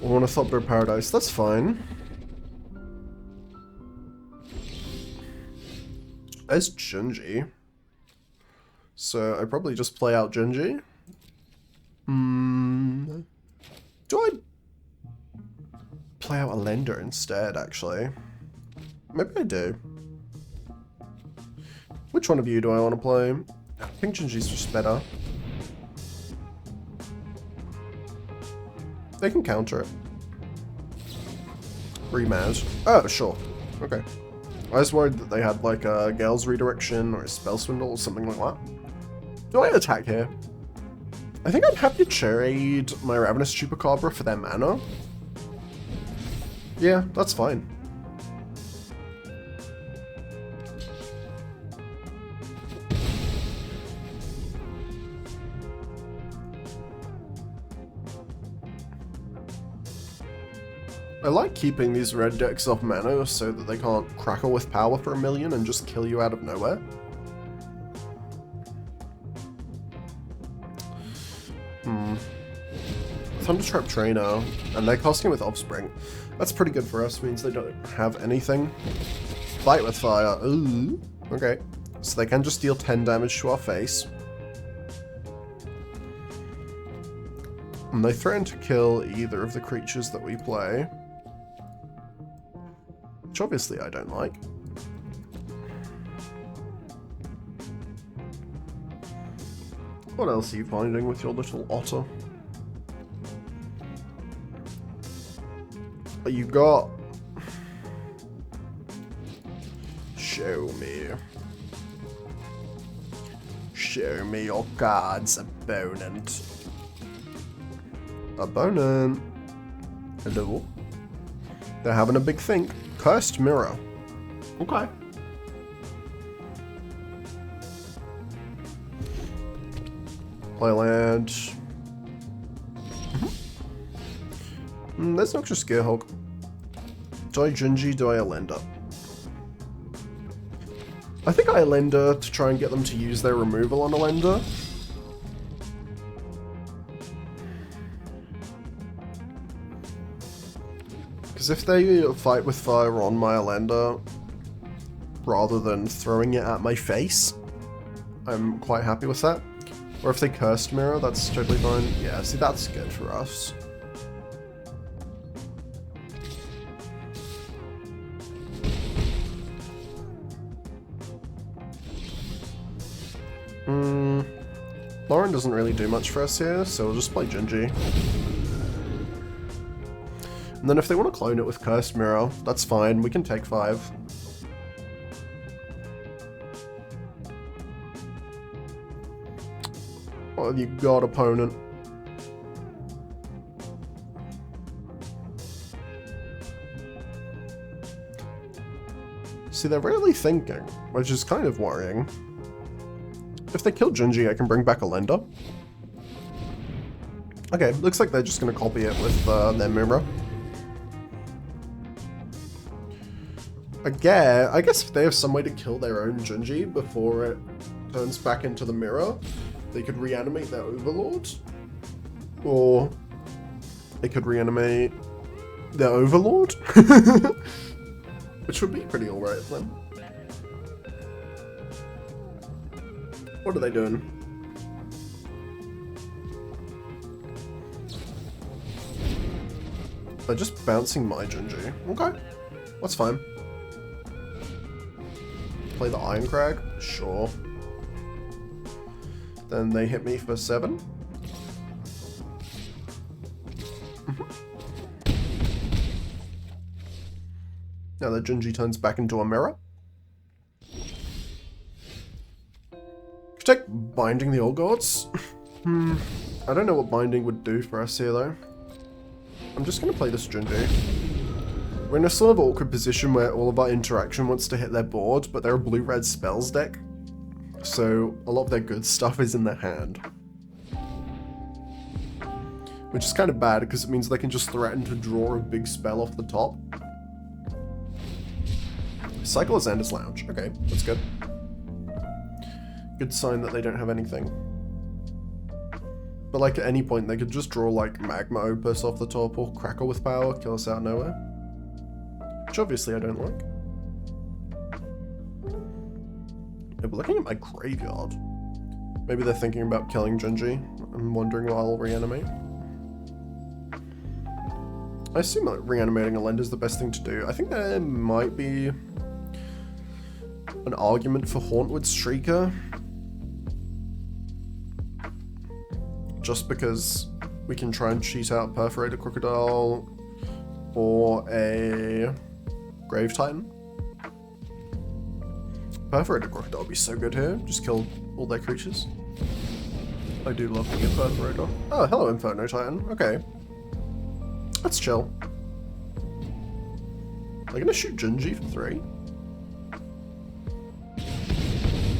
We want a Thopter Paradise, that's fine. As Genji. So I probably just play out Genji. Do I play out a Lender instead, actually? Maybe I do. Which one of you do I want to play? I think Genji's just better. They can counter it. Remaz. Oh, sure. Okay. I was worried that they had like a Gale's Redirection or a Spell Swindle or something like that. Do I attack here? I think I'd happy to trade my Ravenous Chupacabra for their mana. Yeah, that's fine. I like keeping these red decks off mana so that they can't crackle with power for 1,000,000 and just kill you out of nowhere. Thundertrap Trainer, and they're casting with Offspring. That's pretty good for us, means they don't have anything. Fight with Fire, ooh, okay. So they can just deal 10 damage to our face. And they threaten to kill either of the creatures that we play. Which obviously I don't like. What else are you finding with your little otter? You got... Show me. Show me your cards, opponent. Opponent. Hello. They're having a big think. Cursed Mirror. Okay. Play land. There's no extra Scarehawk. Do I Genji? Do I Elenda? I think I Elenda to try and get them to use their removal on Elenda. Because if they fight with fire on my Elenda, rather than throwing it at my face, I'm quite happy with that. Or if they Cursed Mirror, that's totally fine. Yeah, see, that's good for us. Lauren doesn't really do much for us here, so we'll just play Genji. And then if they want to clone it with Cursed Mirror, that's fine, we can take 5. What have you got, opponent? See, they're really thinking, which is kind of worrying. If they kill Junji, I can bring back a lender. Okay, looks like they're just going to copy it with their mirror. I guess if they have some way to kill their own Junji before it turns back into the mirror, they could reanimate their Overlord. Or they could reanimate their Overlord. Which would be pretty alright for them. What are they doing? They're just bouncing my Junji. Okay, that's fine. Play the Iron Crag? Sure. Then they hit me for 7. Now the Junji turns back into a mirror. Could take Binding the Old Gods. I don't know what Binding would do for us here though. I'm just going to play this Junji. We're in a sort of awkward position where all of our interaction wants to hit their board, but they're a blue-red spells deck. So a lot of their good stuff is in their hand. Which is kind of bad because it means they can just threaten to draw a big spell off the top. Cycle of Xander's Lounge. Okay, that's good. Good sign that they don't have anything. But like at any point they could just draw like Magma Opus off the top or Crackle with Power, kill us out of nowhere. Which obviously I don't like. Yeah, but looking at my graveyard. Maybe they're thinking about killing Junji and wondering why I'll reanimate. I assume like reanimating a lender is the best thing to do. I think there might be an argument for Hauntwood Shrieker. Just because we can try and cheat out Perforated Crocodile or a Grave Titan. Perforated Crocodile would be so good here. Just kill all their creatures. I do love being a Perforator. Oh, hello Inferno Titan. Okay. Let's chill. Are they gonna shoot Junji for 3?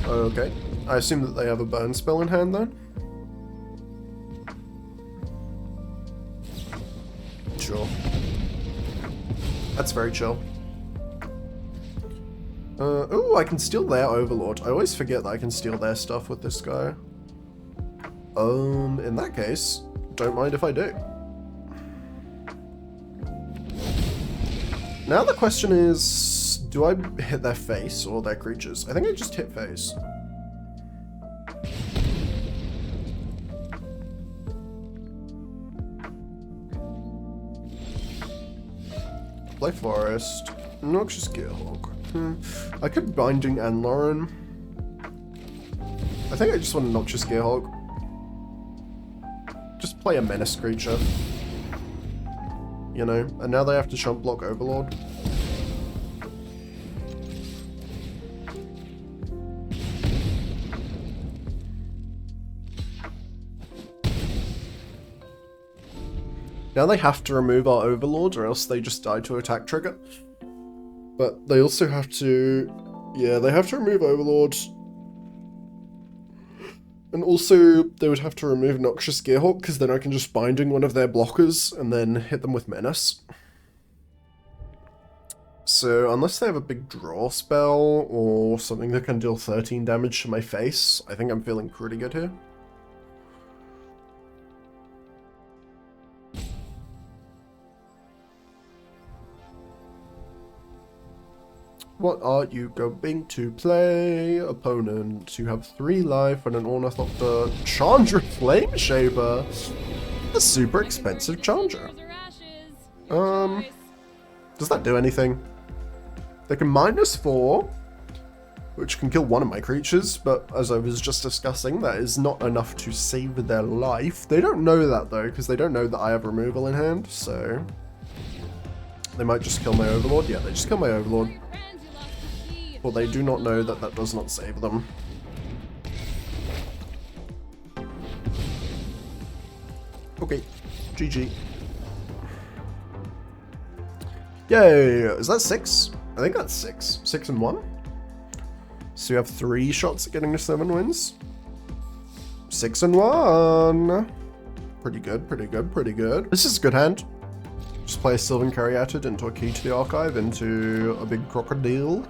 Okay. I assume that they have a burn spell in hand then? Sure. That's very chill. Ooh, I can steal their Overlord. I always forget that I can steal their stuff with this guy. In that case, don't mind if I do. Now the question is, do I hit their face or their creatures? I think I just hit face. Play Forest. Noxious Gearhawk. I could Binding and Lauren. I think I just want a Noxious Gearhawk. Just play a Menace creature. You know, and now they have to chump block Overlord. Now they have to remove our Overlord or else they just die to attack trigger. But they also have to... yeah, they have to remove Overlord. And also, they would have to remove Noxious Gearhawk, because then I can just Binding one of their blockers and then hit them with Menace. So, unless they have a big draw spell, or something that can deal 13 damage to my face, I think I'm feeling pretty good here. What are you going to play? Opponent, you have 3 life and an Ornithopter Chandra Flame Shaper. A super expensive Chandra. Does that do anything? They can -4, which can kill one of my creatures, but as I was just discussing, that is not enough to save their life. They don't know that though, because they don't know that I have removal in hand, so... they might just kill my Overlord. Yeah, they just kill my Overlord. Well, they do not know that that does not save them. Okay, GG. Yay! Is that 6? I think that's 6. 6 and 1. So you have 3 shots at getting to 7 wins. 6-1. Pretty good, pretty good, pretty good. This is a good hand. Just play a Sylvan Caryatid into a Key to the Archive, into a big Crocodile.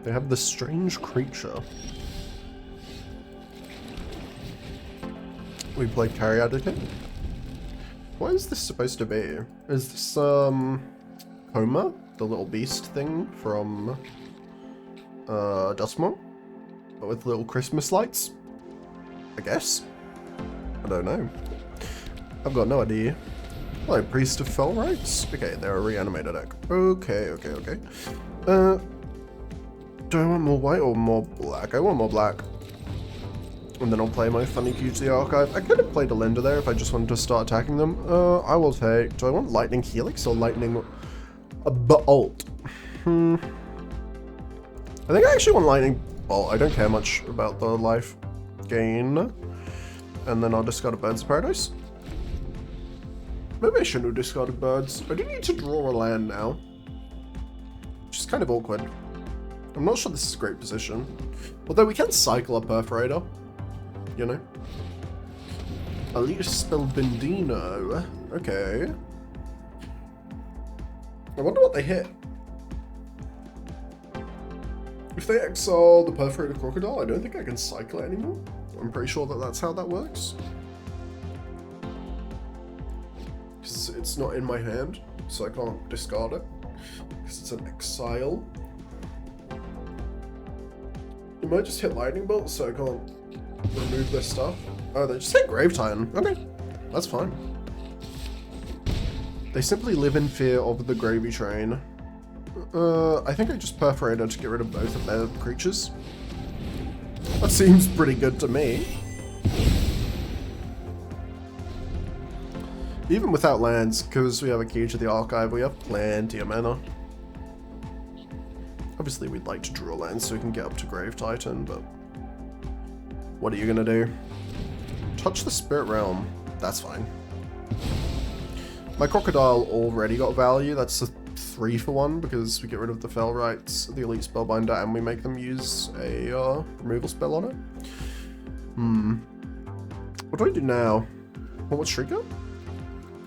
They have this strange creature. We play Caryatid here. What is this supposed to be? Is this, Coma? The little beast thing from, Dustmore? But with little Christmas lights? I guess? I don't know. I've got no idea. Hello, Priest of Fell Rites? Okay, they're a reanimated deck. Okay, okay, okay. Do I want more white or more black? I want more black. And then I'll play my funny Q to the Archive. I could have played a Lender there if I just wanted to start attacking them. I will take... Do I want Lightning Helix or Lightning Bolt? I think I actually want Lightning Bolt. I don't care much about the life gain. And then I'll discard a Birds of Paradise. Maybe I shouldn't have discarded Birds. I do need to draw a land now. Which is kind of awkward. I'm not sure this is a great position. Although we can cycle a Perforator. You know? Elite Spell Bindino. Okay. I wonder what they hit. If they exile the Perforated Crocodile, I don't think I can cycle it anymore. I'm pretty sure that that's how that works. Because it's not in my hand, so I can't discard it. Because it's an exile. It might just hit Lightning Bolt, so I can't remove their stuff. Oh, they just hit Grave Titan. Okay, that's fine. They simply live in fear of the gravy train. I think I just perforated to get rid of both of their creatures. That seems pretty good to me. Even without lands, because we have a Key to the Archive, we have plenty of mana. Obviously we'd like to draw lands so we can get up to Grave Titan, but what are you gonna do? Touch the Spirit Realm. That's fine. My Crocodile already got value. That's a 3-for-1 because we get rid of the Fell Rites, the Elite Spellbinder, and we make them use a removal spell on it. What do I do now? Well, what's Shrieker?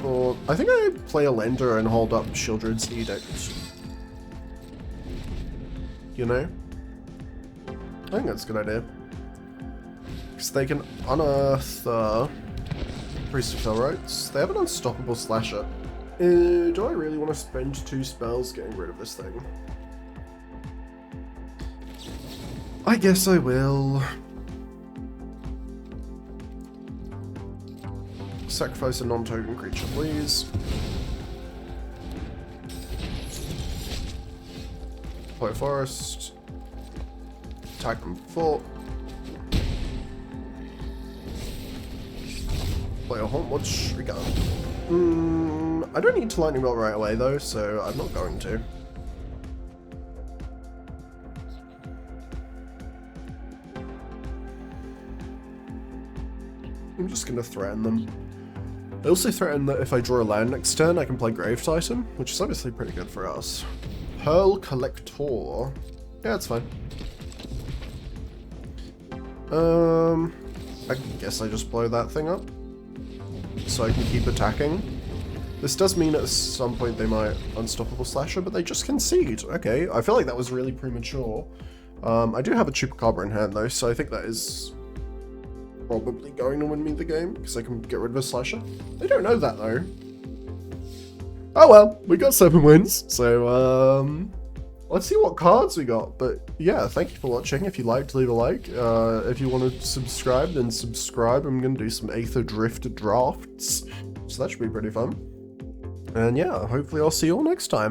Or I think I play a Lender and hold up Shieldred's Edict. You know? I think that's a good idea. Because they can unearth Priest of Fell Rites. They have an Unstoppable Slasher. Do I really want to spend 2 spells getting rid of this thing? I guess I will. Sacrifice a non-token creature, please. Play a forest. Attack them full. Play a Hauntwatch. We go. I don't need to Lightning Bolt right away though, so I'm not going to. I'm just gonna threaten them. I also threaten that if I draw a land next turn, I can play Grave Titan, which is obviously pretty good for us. Pearl Collector. Yeah, it's fine. I guess I just blow that thing up. So I can keep attacking. This does mean at some point they might Unstoppable Slasher, but they just concede. Okay, I feel like that was really premature. I do have a Chupacabra in hand though, so I think that is probably going to win me the game, because I can get rid of a Slasher. They don't know that though. Oh well, we got 7 wins, so let's see what cards we got. But yeah, thank you for watching. If you liked, leave a like. If you want to subscribe, then subscribe. I'm going to do some Aether Drift drafts, so that should be pretty fun. And yeah, hopefully I'll see you all next time.